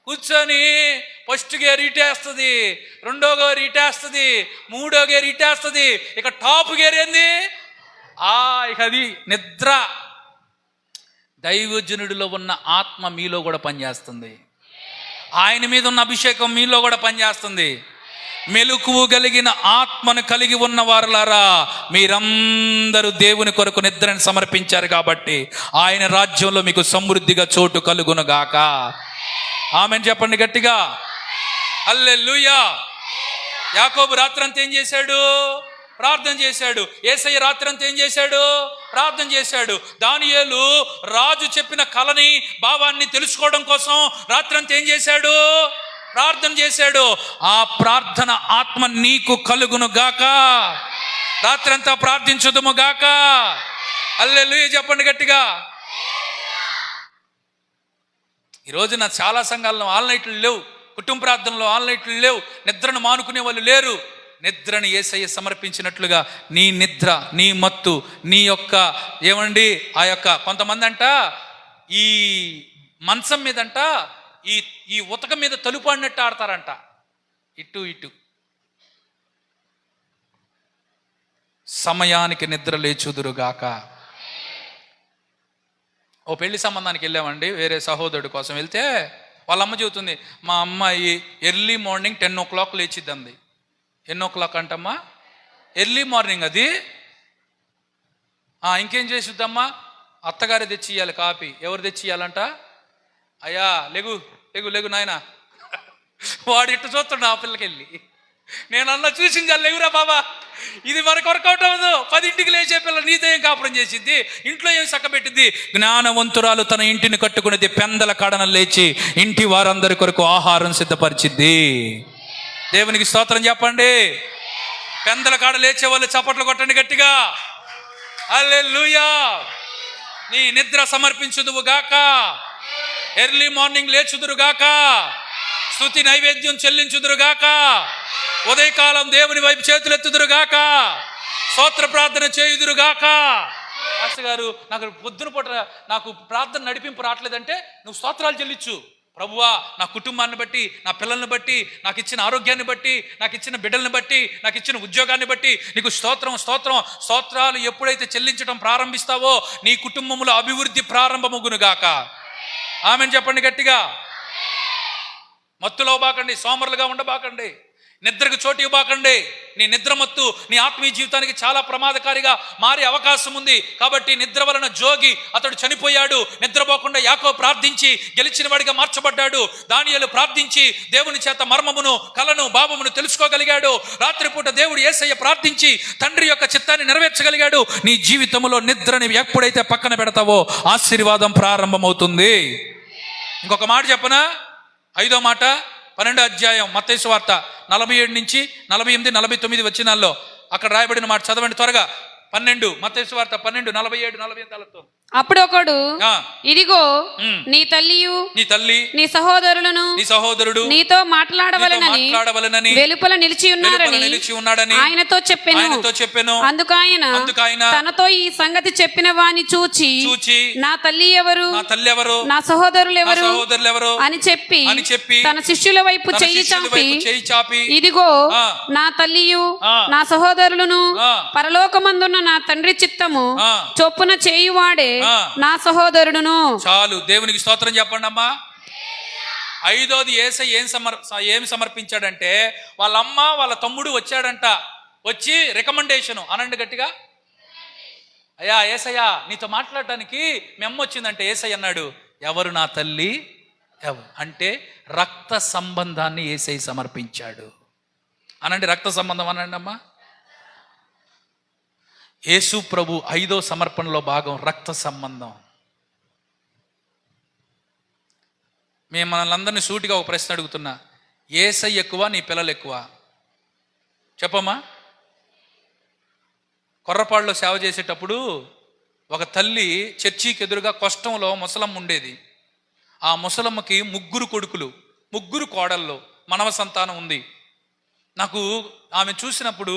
కూర్చొని ఫస్ట్ గేర్ ఇటేస్తుంది, రెండో గేర్ ఇటేస్తుంది, మూడో గేర్ ఇటేస్తుంది. ఇక టాప్ గేర్ ఏంది? ఇక అది నిద్ర. దైవజనుడిలో ఉన్న ఆత్మ మీలో కూడా పనిచేస్తుంది. ఆయన మీద ఉన్న అభిషేకం మీలో కూడా పనిచేస్తుంది. మెలకువ కలిగిన ఆత్మను కలిగి ఉన్న వారులారా, మీరందరూ దేవుని కొరకు నిద్రను సమర్పించారు కాబట్టి ఆయన రాజ్యంలో మీకు సమృద్ధిగా చోటు కలుగును గాక. ఆమెన్ చెప్పండి గట్టిగా. హల్లెలూయా. యాకోబు రాత్రంతా ఏం చేశాడు? ప్రార్థన చేశాడు. యేసయ్య రాత్రంతా ఏం చేశాడు? ప్రార్థన చేశాడు. దానియేలు రాజు చెప్పిన కలని, భావాన్ని తెలుసుకోవడం కోసం రాత్రంతా ఏం చేశాడు? ప్రార్థన చేశాడు. ఆ ప్రార్థన ఆత్మ నీకు కలుగును గాక. రాత్రంతా ప్రార్థించుదుము గాక. హల్లెలూయా చెప్పండి గట్టిగా. ఈరోజు నా చాలా సంఘాల్లో ఆన్లైట్లు లేవు, కుటుంబ ప్రార్థనలో ఆన్లైట్లు లేవు, నిద్రను మానుకునే వాళ్ళు లేరు. నిద్రని యేసయ్య సమర్పించినట్లుగా నీ నిద్ర, నీ మత్తు, నీ యొక్క ఏమండి ఆ యొక్క కొంతమంది అంట ఈ మంచం మీదంట ఈ ఉతక మీద తలుపు ఆడినట్టు ఆడతారంట, ఇటు ఇటు. సమయానికి నిద్ర లేచుదురుగాక. ఓ పెళ్లి సంబంధానికి వెళ్ళామండి, వేరే సహోదరుడి కోసం వెళ్తే వాళ్ళ అమ్మ చెబుతుంది, మా అమ్మాయి ఎర్లీ మార్నింగ్ 10 o'clock లేచిద్దంది. ఎన్నో క్లాక్ అంటమ్మా? ఎర్లీ మార్నింగ్ అది. ఇంకేం చేసిద్దమ్మా? అత్తగారి తెచ్చి ఇవ్వాలి కాఫీ. ఎవరు తెచ్చి ఇవ్వాలంట? అయ్యా లెగు లెగు లెగు నాయన. వాడు ఇట్టు చూస్తుండ ఆ పిల్లకెళ్ళి. నేనన్నా చూసింది లేవురా బాబా, ఇది మనకు వర్కౌట్ అవ్వదు. 10ంటికి లేచే పిల్ల నీతో ఏం కాపురం చేసిద్ది, ఇంట్లో ఏం చక్కబెట్టిద్ది? జ్ఞానవంతురాలు తన ఇంటిని కట్టుకునేది పెందల కాడన లేచి ఇంటి వారందరి కొరకు ఆహారం సిద్ధపరిచిద్ది. దేవునికి స్తోత్రం చెప్పండి. పెందల కాడ లేచే వాళ్ళు చప్పట్లు కొట్టండి గట్టిగా. హల్లెలూయా. నీ నిద్ర సమర్పించుదువు గాక. ఎర్లీ మార్నింగ్ లేచుదురు గాక. స్తుతి నైవేద్యం చెల్లించుదురు గాక. ఉదయకాలం దేవుని వైపు చేతులెత్తుదురు గాక. స్తోత్ర ప్రార్థన చేయుదురు గాక. మాస్టర్ గారు, నాకు పొద్దున పూట నాకు ప్రార్థన నడిపింపు రావట్లేదంటే నువ్వు స్తోత్రాలు చెల్లించు. ప్రభువా, నా కుటుంబాన్ని బట్టి, నా పిల్లల్ని బట్టి, నాకు ఇచ్చిన ఆరోగ్యాన్ని బట్టి, నాకు ఇచ్చిన బిడ్డల్ని బట్టి, నాకు ఇచ్చిన ఉద్యోగాన్ని బట్టి నీకు స్తోత్రం స్తోత్రం. స్తోత్రాలు ఎప్పుడైతే చెల్లించడం ప్రారంభిస్తావో నీ కుటుంబంలో అభివృద్ధి ప్రారంభమగునుగాక. ఆమెను చెప్పండి గట్టిగా. మత్తులో బాకండి, సోమరులుగా ఉండబాకండి, నిద్రకు చోటు ఇవ్వబాకండి. నీ నిద్ర మత్తు నీ ఆత్మీయ జీవితానికి చాలా ప్రమాదకారిగా మారే అవకాశం ఉంది. కాబట్టి నిద్ర వలన జోగి అతడు చనిపోయాడు. నిద్రపోకుండా యాకోబు ప్రార్థించి గెలిచిన వాడిగా మార్చబడ్డాడు. దానియేలు ప్రార్థించి దేవుని చేత మర్మమును, కలను, భావమును తెలుసుకోగలిగాడు. రాత్రిపూట దేవుడు యేసయ్య ప్రార్థించి తండ్రి యొక్క చిత్తాన్ని నెరవేర్చగలిగాడు. నీ జీవితంలో నిద్రని ఎప్పుడైతే పక్కన పెడతావో ఆశీర్వాదం ప్రారంభమవుతుంది. ఇంకొక మాట చెప్పనా? 5వ మాట 12వ అధ్యాయం మత్తయి సువార్త 47 నుంచి 48, 49 వచనాల్లో అక్కడ రాయబడిన మాట చదవండి త్వరగా. 12 మత్తయి సువార్త 12, 47, 48. అప్పుడు ఒకడు, ఇదిగో నీ తల్లియు, నీ తల్లి, నీ సహోదరులను, నీ సహోదరుడు నీతో మాట్లాడవలనని వెలుపల నిలిచి ఉన్నాడని ఆయనతో చెప్పెను. అందుకు ఆయన తనతో ఈ సంగతి చెప్పిన వాని చూచి, నా తల్లి ఎవరు, నా సహోదరులు ఎవరు అని చెప్పి తన శిష్యుల వైపు చెయ్యి చాపి, ఇదిగో నా తల్లియు, నా సహోదరులను, పరలోకమందున్న నా తండ్రి చిత్తము చొప్పున చేయువాడే నా సహోదరుడును. చాలు, దేవునికి స్తోత్రం చెప్పండి అమ్మా. 5వది యేసయ్య ఏం సమర్పించాడంటే వాళ్ళ అమ్మ వాళ్ళ తమ్ముడు వచ్చాడంట. వచ్చి రికమెండేషన్ అనండి గట్టిగా. అయ్యా యేసయ్య నీతో మాట్లాడటానికి మీ అమ్మ వచ్చిందంటే యేసయ్య అన్నాడు, ఎవరు నా తల్లి ఎవరు అంటే రక్త సంబంధాన్ని యేసయ్య సమర్పించాడు. అనండి రక్త సంబంధం అనండి అమ్మా. యేసు ప్రభు 5వ సమర్పణలో భాగం రక్త సంబంధం. మేము మనల్ని సూటిగా ఒక ప్రశ్న అడుగుతున్నా, యేసయ్య ఎక్కువ నీ పిల్లలు ఎక్కువ? చెప్పమ్మా. కొర్రపాడులో సేవ చేసేటప్పుడు ఒక తల్లి చర్చికి ఎదురుగా కష్టంలో ముసలమ్మ ఉండేది. ఆ ముసలమ్మకి 3 కొడుకులు, 3 కోడళ్ళు, మనవ సంతానం ఉంది. నాకు ఆమె చూసినప్పుడు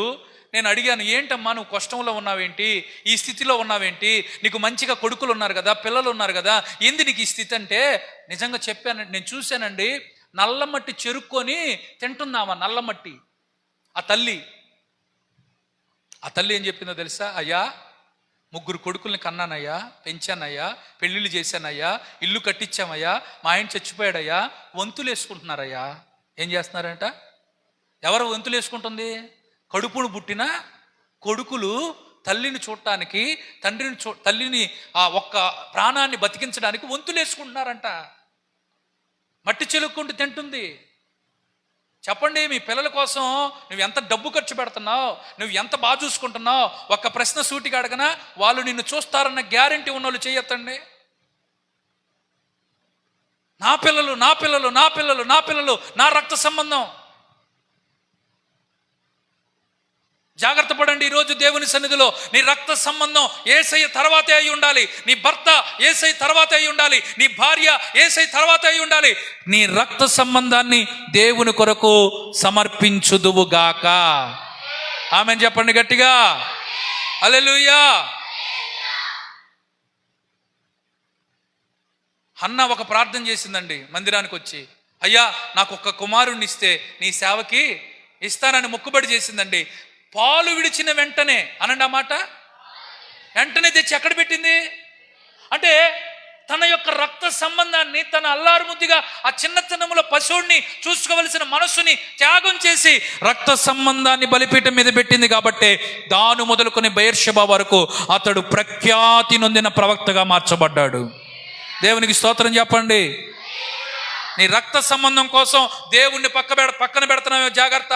నేను అడిగాను, ఏంటమ్మా నువ్వు కష్టంలో ఉన్నావేంటి, ఈ స్థితిలో ఉన్నావేంటి, నీకు మంచిగా కొడుకులు ఉన్నారు కదా, పిల్లలు ఉన్నారు కదా, ఏంది నీకు ఈ స్థితి అంటే, నిజంగా చెప్పానండి, నేను చూశానండి, నల్లమట్టి చెరుక్కొని తింటున్నామా నల్లమట్టి. ఆ తల్లి ఏం చెప్పిందో తెలుసా? అయ్యా 3 కొడుకుల్ని కన్నానయ్యా, పెంచానయ్యా, పెళ్ళిళ్ళు చేశానయ్యా, ఇల్లు కట్టించామయ్యా, మా ఆయన చచ్చిపోయాడయ్యా, వంతులు వేసుకుంటున్నారయ్యా. ఏం చేస్తున్నారంట? ఎవరు వంతులు వేసుకుంటుంది? కడుపును పుట్టిన కొడుకులు తల్లిని చూడటానికి, తల్లిని ఆ ఒక్క ప్రాణాన్ని బతికించడానికి వంతులు వేసుకుంటున్నారంట. మట్టి చెలుక్కుంటూ తింటుంది. చెప్పండి, మీ పిల్లల కోసం నువ్వు ఎంత డబ్బు ఖర్చు పెడుతున్నావు, నువ్వు ఎంత బాగా చూసుకుంటున్నావు? ఒక్క ప్రశ్న సూటిగా అడగనా? వాళ్ళు నిన్ను చూస్తారన్న గ్యారెంటీ ఉన్నోళ్ళు చేయొద్దండి. నా పిల్లలు, నా పిల్లలు, నా పిల్లలు, నా పిల్లలు, నా రక్త సంబంధం. జాగ్రత్త పడండి. ఈరోజు దేవుని సన్నిధిలో నీ రక్త సంబంధం యేసయ్య తర్వాతే అయి ఉండాలి. నీ భర్త యేసయ్య తర్వాతే అయి ఉండాలి. నీ భార్య యేసయ్య తర్వాతే అయి ఉండాలి. నీ రక్త సంబంధాన్ని దేవుని కొరకు సమర్పించుదువుగాక. ఆమెన్ చెప్పండి గట్టిగా. హల్లెలూయా. హన్నా ఒక ప్రార్థన చేసిందండి మందిరానికి వచ్చి, అయ్యా నాకు ఒక కుమారుణ్ణి ఇస్తే నీ సేవకి ఇస్తానని మొక్కుబడి చేసిందండి. పాలు విడిచిన వెంటనే అనండి ఆ మాట, వెంటనే తెచ్చి ఎక్కడ పెట్టింది అంటే తన యొక్క రక్త సంబంధాన్ని, తన అల్లారు ముద్దుగా ఆ చిన్నతనంలో పశువుని చూసుకోవలసిన మనస్సుని త్యాగం చేసి రక్త సంబంధాన్ని బలిపీఠం మీద పెట్టింది. కాబట్టి దాను మొదలుకొని బెయేర్షెబా వరకు అతడు ప్రఖ్యాతి నొందిన ప్రవక్తగా మార్చబడ్డాడు. దేవునికి స్తోత్రం చెప్పండి. నీ రక్త సంబంధం కోసం దేవుణ్ణి పక్కన పెడుతున్నావే జాగ్రత్త.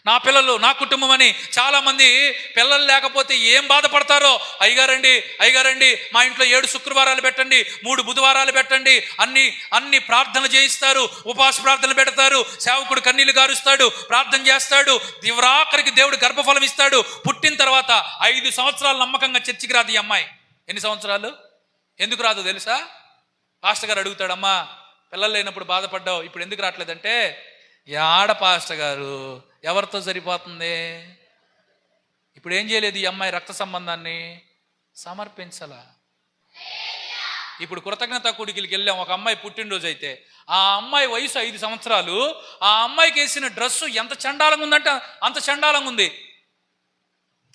నా పిల్లలు, నా కుటుంబం అని చాలా మంది పిల్లలు లేకపోతే ఏం బాధపడతారో. అయ్యగారండి మా ఇంట్లో 7 శుక్రవారాలు పెట్టండి, 3 బుధవారాలు పెట్టండి, అన్ని ప్రార్థనలు చేయిస్తారు, ఉపవాస ప్రార్థనలు పెడతారు, సేవకుడు కన్నీళ్లు గారుస్తాడు, ప్రార్థన చేస్తాడు, దివరాఖరికి దేవుడు గర్భఫలం ఇస్తాడు. పుట్టిన తర్వాత 5 సంవత్సరాలు నమ్మకంగా చర్చికి రాదు ఈ అమ్మాయి. ఎన్ని సంవత్సరాలు? ఎందుకు రాదు తెలుసా? పాస్టర్ గారు అడుగుతాడమ్మా, పిల్లలు లేనప్పుడు బాధపడ్డావు, ఇప్పుడు ఎందుకు రావట్లేదంటే, యాడ పాస్టర్ గారు ఎవరితో సరిపోతుంది? ఇప్పుడు ఏం చేయలేదు ఈ అమ్మాయి, రక్త సంబంధాన్ని సమర్పించాల. ఇప్పుడు కృతజ్ఞత కూడికికి వెళ్ళాం, ఒక అమ్మాయి పుట్టినరోజు అయితే ఆ అమ్మాయి వయసు 5 సంవత్సరాలు, ఆ అమ్మాయికి వేసిన డ్రెస్సు ఎంత చండాలంగా ఉందంటే అంత చండాలంగా ఉంది.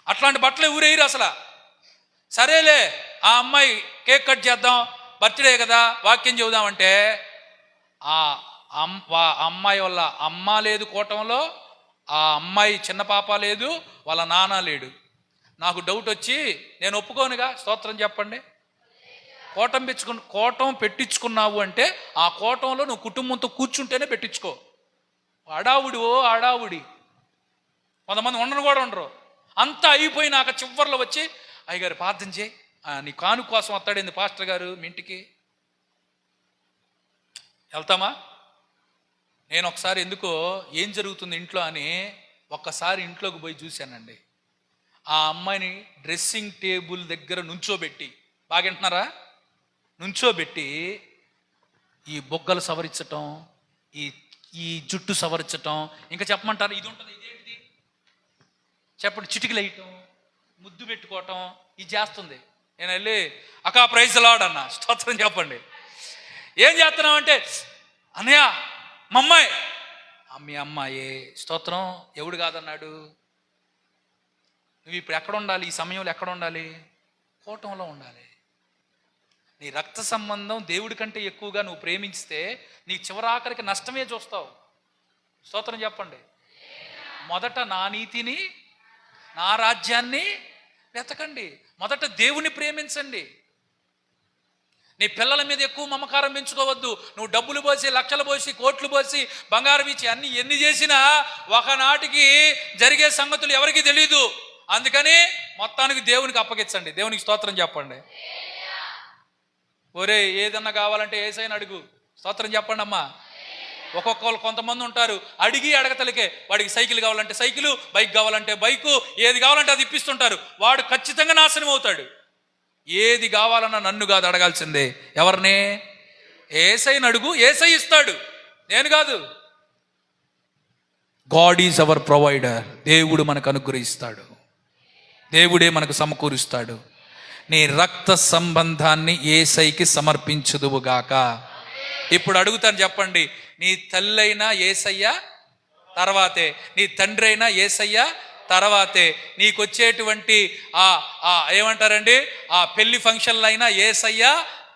అట్లాంటి బట్టలే ఊరేయరు అసలు. సరేలే ఆ అమ్మాయి కేక్ కట్ చేద్దాం, బర్త్డే కదా, వాక్యం చెబుదామంటే ఆ అమ్మాయి వల్ల అమ్మ లేదు కూటంలో, ఆ అమ్మాయి చిన్న పాప లేదు, వాళ్ళ నాన్న లేడు. నాకు డౌట్ వచ్చి నేను ఒప్పుకోనుగా, స్తోత్రం చెప్పండి. కోటం పెట్టించుకున్నావు అంటే ఆ కోటంలో నువ్వు కుటుంబంతో కూర్చుంటేనే పెట్టించుకో. ఆడావుడి కొంతమంది ఉండను కూడా ఉండరు. అంతా అయిపోయినాక చివర్లో వచ్చి అయ్యగారు ప్రార్థన చేయి, నీ కాను కోసం వస్తాడేంది పాస్టర్ గారు మీ ఇంటికి. వెళ్తామా? నేను ఒకసారి ఎందుకో ఏం జరుగుతుంది ఇంట్లో అని ఒక్కసారి ఇంట్లోకి పోయి చూశానండి. ఆ అమ్మాయిని డ్రెస్సింగ్ టేబుల్ దగ్గర నుంచోబెట్టి, బాగా వింటున్నారా, నుంచోబెట్టి ఈ బొగ్గలు సవరించటం, ఈ జుట్టు సవరించటం, ఇంకా చెప్పమంటారు ఇది ఉంటుంది, ఇదేంటిది చెప్పండి, చిటికలు వేయటం, ముద్దు పెట్టుకోవటం, ఇది చేస్తుంది. నేను వెళ్ళి అకా ప్రైజ్ లార్డ్ అన్న, స్తోత్రం చెప్పండి. ఏం చేస్తున్నావు అంటే అన్నయ్య మా అమ్మాయి. మీ అమ్మాయే, స్తోత్రం, ఎవడు కాదన్నాడు. నువ్వు ఇప్పుడు ఎక్కడ ఉండాలి, ఈ సమయంలో ఎక్కడ ఉండాలి? కోటంలో ఉండాలి. నీ రక్త సంబంధం దేవుడి కంటే ఎక్కువగా నువ్వు ప్రేమించితే నీ చివరాఖరికి నష్టమే చూస్తావు. స్తోత్రం చెప్పండి. మొదట నా నీతిని, నా రాజ్యాన్ని వెతకండి. మొదట దేవుని ప్రేమించండి. నీ పిల్లల మీద ఎక్కువ మమకారం పెంచుకోవద్దు. నువ్వు డబ్బులు పోసి, లక్షలు పోసి, కోట్లు పోసి, బంగారం ఇచ్చి ఎన్ని చేసినా ఒకనాటికి జరిగే సంగతులు ఎవరికి తెలీదు. అందుకని మొత్తానికి దేవునికి అప్పగించండి. దేవునికి స్తోత్రం చెప్పండి. ఒరే ఏదన్నా కావాలంటే ఏసైనా అడుగు. స్తోత్రం చెప్పండి అమ్మా. ఒక్కొక్కరు కొంతమంది ఉంటారు అడిగి అడగతలకే, వాడికి సైకిల్ కావాలంటే సైకిల్, బైక్ కావాలంటే బైకు, ఏది కావాలంటే అది ఇప్పిస్తుంటారు. వాడు ఖచ్చితంగా నాశనం అవుతాడు. ఏది కావాలన్నా నన్ను కాదు అడగాల్సిందే, ఎవరిని? ఏసైని అడుగు, ఏసై ఇస్తాడు, నేను కాదు. God is our provider. దేవుడు మనకు అనుగ్రహిస్తాడు, దేవుడే మనకు సమకూరుస్తాడు. నీ రక్త సంబంధాన్ని ఏసైకి సమర్పించుదువుగాక. ఇప్పుడు అడుగుతాను చెప్పండి, నీ తల్లైనా ఏసయ్య తర్వాతే, నీ తండ్రి అయినా ఏసయ్య తర్వాతే, నీకు వచ్చేటువంటి ఏమంటారండి ఆ పెళ్లి ఫంక్షన్లు అయినా ఏసయ్య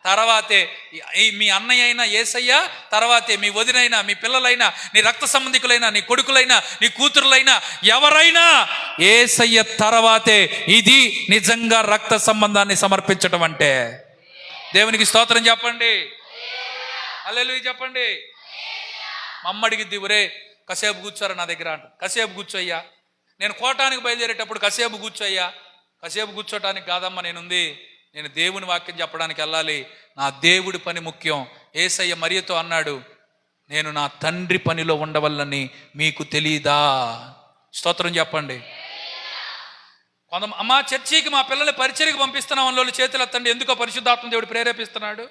తర్వాతే, మీ అన్నయ్య అయినా ఏసయ్య తర్వాతే, మీ వదినైనా, మీ పిల్లలైనా, నీ రక్త సంబంధికులైనా, నీ కొడుకులైనా, నీ కూతురులైనా, ఎవరైనా ఏసయ్య తర్వాతే. ఇది నిజంగా రక్త సంబంధాన్ని సమర్పించటం అంటే. దేవునికి స్తోత్రం చెప్పండి, హల్లెలూయా చెప్పండి. మా అమ్మ అడిగిద్ది, ఒరే కాసేపు కూర్చోరా నా దగ్గర అంట. కాసేపు కూర్చోయ్యా, నేను కోటానికి బయలుదేరేటప్పుడు కాసేపు కూర్చోయ్యా. కాసేపు కూర్చోటానికి కాదమ్మా నేనుంది, నేను దేవుని వాక్యం చెప్పడానికి వెళ్ళాలి, నా దేవుడి పని ముఖ్యం. యేసయ్య మరియతో అన్నాడు, నేను నా తండ్రి పనిలో ఉండవల్లని మీకు తెలీదా? స్తోత్రం చెప్పండి. అమ్మా చర్చికి మా పిల్లల్ని పరిచర్యకి పంపిస్తున్నాం అన్న వాళ్ళు చేతులు ఎత్తండి. ఎందుకో పరిశుద్ధాత్మ దేవుడు ప్రేరేపిస్తున్నాడు.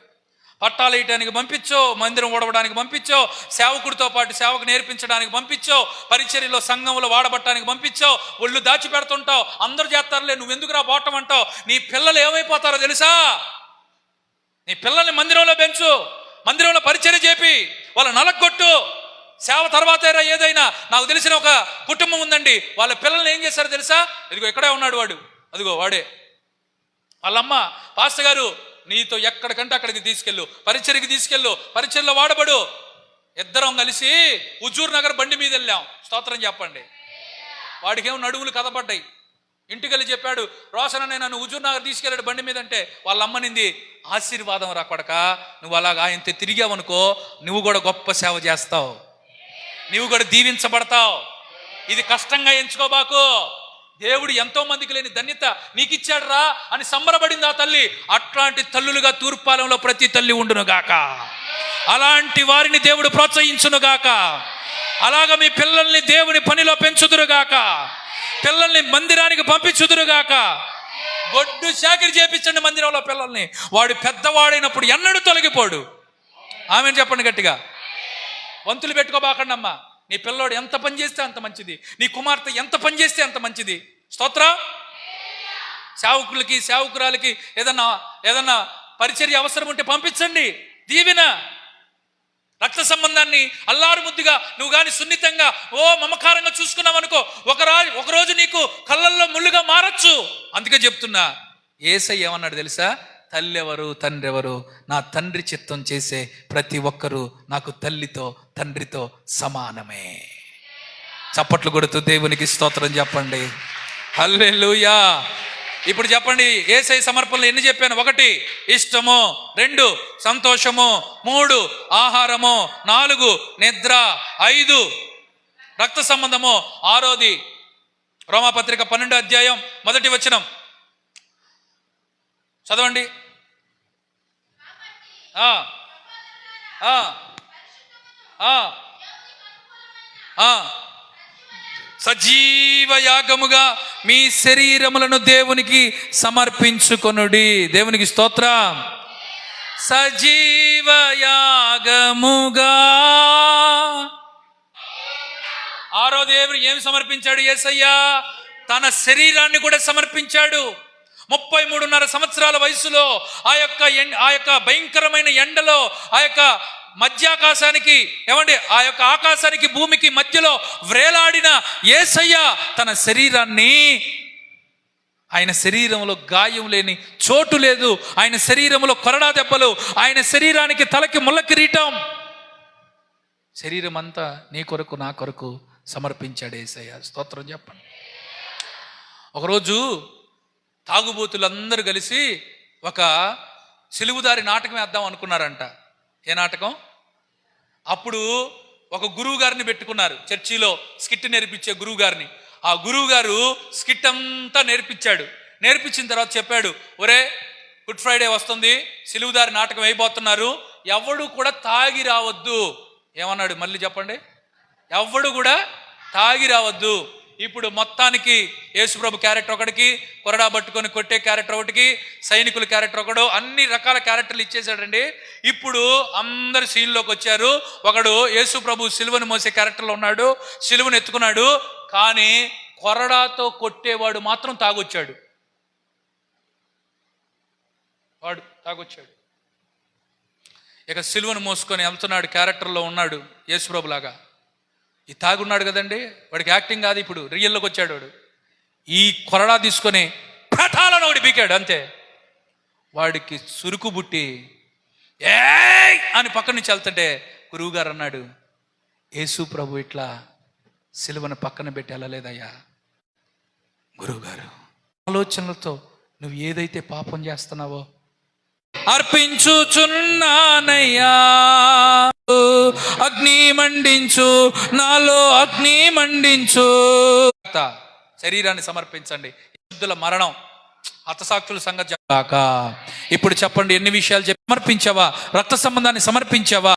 పట్టాలు వేయటానికి పంపించో, మందిరం ఓడవడానికి పంపించో, సేవకుడితో పాటు సేవకు నేర్పించడానికి పంపించో, పరిచర్యలో సంఘంలో వాడబట్టడానికి పంపించో. ఒళ్ళు దాచిపెడుతుంటావు, అందరూ చేస్తారులే, నువ్వెందుకు రా పోవటం అంటావు. నీ పిల్లలు ఏమైపోతారో తెలుసా? నీ పిల్లల్ని మందిరంలో పెంచు, మందిరంలో పరిచర్య చేపి, వాళ్ళ నలగొట్టు. సేవ తర్వాతేరా ఏదైనా. నాకు తెలిసిన ఒక కుటుంబం ఉందండి, వాళ్ళ పిల్లల్ని ఏం చేశారో తెలుసా? ఇదిగో ఇక్కడే ఉన్నాడు వాడు, అదిగో వాడే. వాళ్ళమ్మ, పాస్టర్ గారు నీతో ఎక్కడికంటే అక్కడికి తీసుకెళ్ళు, పరిచర్యకి తీసుకెళ్ళు, పరిచర్యలో వాడబడు. ఇద్దరం కలిసి హుజూర్ నగర్ బండి మీద వెళ్ళాం. స్తోత్రం చెప్పండి. వాడికేమో నడువులు కదపడ్డాయి. ఇంటికి వెళ్ళి చెప్పాడు, రోషన్ అనే నన్ను హుజూర్ నగర్ తీసుకెళ్ళాడు బండి మీద అంటే, వాళ్ళ అమ్మనింది, ఆశీర్వాదం రా కొడక, నువ్వు అలాగా ఆయనతో తిరిగావనుకో నువ్వు కూడా గొప్ప సేవ చేస్తావు, నువ్వు కూడా దీవించబడతావు. ఇది కష్టంగా ఎంచుకోబాకు, దేవుడు ఎంతో మందికి లేని ధన్యత నీకు ఇచ్చాడు రా అని సంబరపడింది ఆ తల్లి. అట్లాంటి తల్లులుగా తూర్పాలెంలో ప్రతి తల్లి ఉండునుగాక. అలాంటి వారిని దేవుడు ప్రోత్సహించునుగాక. అలాగా మీ పిల్లల్ని దేవుని పనిలో పెంచుదురుగాక, పిల్లల్ని మందిరానికి పంపించుదురుగాక. గొడ్డు చాకిరి చేపించండి మందిరంలో పిల్లల్ని. వాడు పెద్దవాడైనప్పుడు ఎన్నడూ తొలగిపోడు. ఆమెను చెప్పండి గట్టిగా. వంతులు పెట్టుకోబాకండి అమ్మా. నీ పిల్లోడు ఎంత పని చేస్తే అంత మంచిది, నీ కుమార్తె ఎంత పని చేస్తే అంత మంచిది. స్తోత్రం. సేవకులకి సేవకురాలకి ఏదన్నా పరిచర్య అవసరం ఉంటే పంపించండి. దీవెన. రక్త సంబంధాన్ని అల్లారు ముద్దుగా నువ్వు కానీ సున్నితంగా మమకారంగా చూసుకున్నావు అనుకో, ఒకరోజు నీకు కళ్ళల్లో ముళ్ళుగా మారచ్చు. అందుకే చెప్తున్నా, యేసయ్య ఏమన్నాడు తెలుసా? తల్లి ఎవరు తండ్రి ఎవరు? నా తండ్రి చిత్తం చేసే ప్రతి ఒక్కరూ నాకు తల్లితో తండ్రితో సమానమే. చప్పట్లు కొడుతూ దేవునికి స్తోత్రం చెప్పండి. హల్లెలూయా. ఇప్పుడు చెప్పండి, యేసయ్య సమర్పణలు ఎన్ని చెప్పాను? 1 ఇష్టము, 2 సంతోషము, 3 ఆహారము, 4 నిద్ర, 5 రక్త సంబంధము, 6ది రోమాపత్రిక 12వ అధ్యాయం 1వ వచనం చదవండి. సజీవ యాగముగా మీ శరీరములను దేవునికి సమర్పించుకొనుడి. దేవునికి స్తోత్రం. సజీవ యాగముగా. 6వ దేవుడు ఏమి సమర్పించాడు? యేసయ్య తన శరీరాన్ని కూడా సమర్పించాడు. 33.5 సంవత్సరాల వయసులో ఆ యొక్క భయంకరమైన ఎండలో, ఆ యొక్క మధ్యాకాశానికి ఆ యొక్క ఆకాశానికి భూమికి మధ్యలో వ్రేలాడిన యేసయ్య తన శరీరాన్ని, ఆయన శరీరంలో గాయం లేని చోటు లేదు, ఆయన శరీరంలో కొరడా దెబ్బలు, ఆయన శరీరానికి తలకి ముళ్ళ కిరీటం, శరీరం అంతా నీ కొరకు నా కొరకు సమర్పించాడు యేసయ్య. స్తోత్రం చెప్పండి. ఒకరోజు తాగుబోతులందరూ కలిసి ఒక సిలువుదారి నాటకం వేద్దాం అనుకున్నారంట. ఏ నాటకం? అప్పుడు ఒక గురువు గారిని పెట్టుకున్నారు, చర్చిలో స్కిట్ నేర్పించే గురువు గారిని. ఆ గురువు గారు స్కిట్ అంతా నేర్పించిన తర్వాత చెప్పాడు, ఒరే గుడ్ ఫ్రైడే వస్తుంది, సిలువుదారి నాటకం అయిపోతున్నారు, ఎవడు కూడా తాగి రావద్దు. ఏమన్నాడు? మళ్ళీ చెప్పండి. ఎవడు కూడా తాగి రావద్దు. ఇప్పుడు మొత్తానికి యేసుప్రభు క్యారెక్టర్ ఒకటికి, కొరడా పట్టుకొని కొట్టే క్యారెక్టర్ ఒకటికి, సైనికుల క్యారెక్టర్ ఒకడు, అన్ని రకాల క్యారెక్టర్లు ఇచ్చేసాడండి. ఇప్పుడు అందరు సీన్లోకి వచ్చారు. ఒకడు యేసుప్రభు సిలువను మోసే క్యారెక్టర్లో ఉన్నాడు, సిలువను ఎత్తుకున్నాడు. కానీ కొరడాతో కొట్టేవాడు మాత్రం తాగొచ్చాడు. ఇక సిలువను మోసుకొని వెళ్తున్నాడు, క్యారెక్టర్లో ఉన్నాడు యేసుప్రభు లాగా. ఈ తాగున్నాడు కదండి, వాడికి యాక్టింగ్ కాదు, ఇప్పుడు రియల్లోకి వచ్చాడు వాడు. ఈ కొరడా తీసుకొని పటాలను ఒకటి బీకాడు, అంతే. వాడికి సురుకు బుట్టి ఏయ్ అని పక్కన నుంచి వెళ్తుంటే గురువుగారు అన్నాడు, యేసు ప్రభు ఇట్లా సిలువను పక్కన పెట్టి వెళ్ళలేదయ్యా. గురువుగారు, ఆలోచనలతో నువ్వు ఏదైతే పాపం చేస్తున్నావో అర్పించుచున్నానయ్యా, అగ్ని మండించు, నాలో అగ్ని మండించు. శరీరాన్ని సమర్పించండి. యుద్ధుల మరణం, హతసాక్షుల సంగతి. ఇప్పుడు చెప్పండి, ఎన్ని విషయాలు సమర్పించావా? రక్త సంబంధాన్ని సమర్పించావా?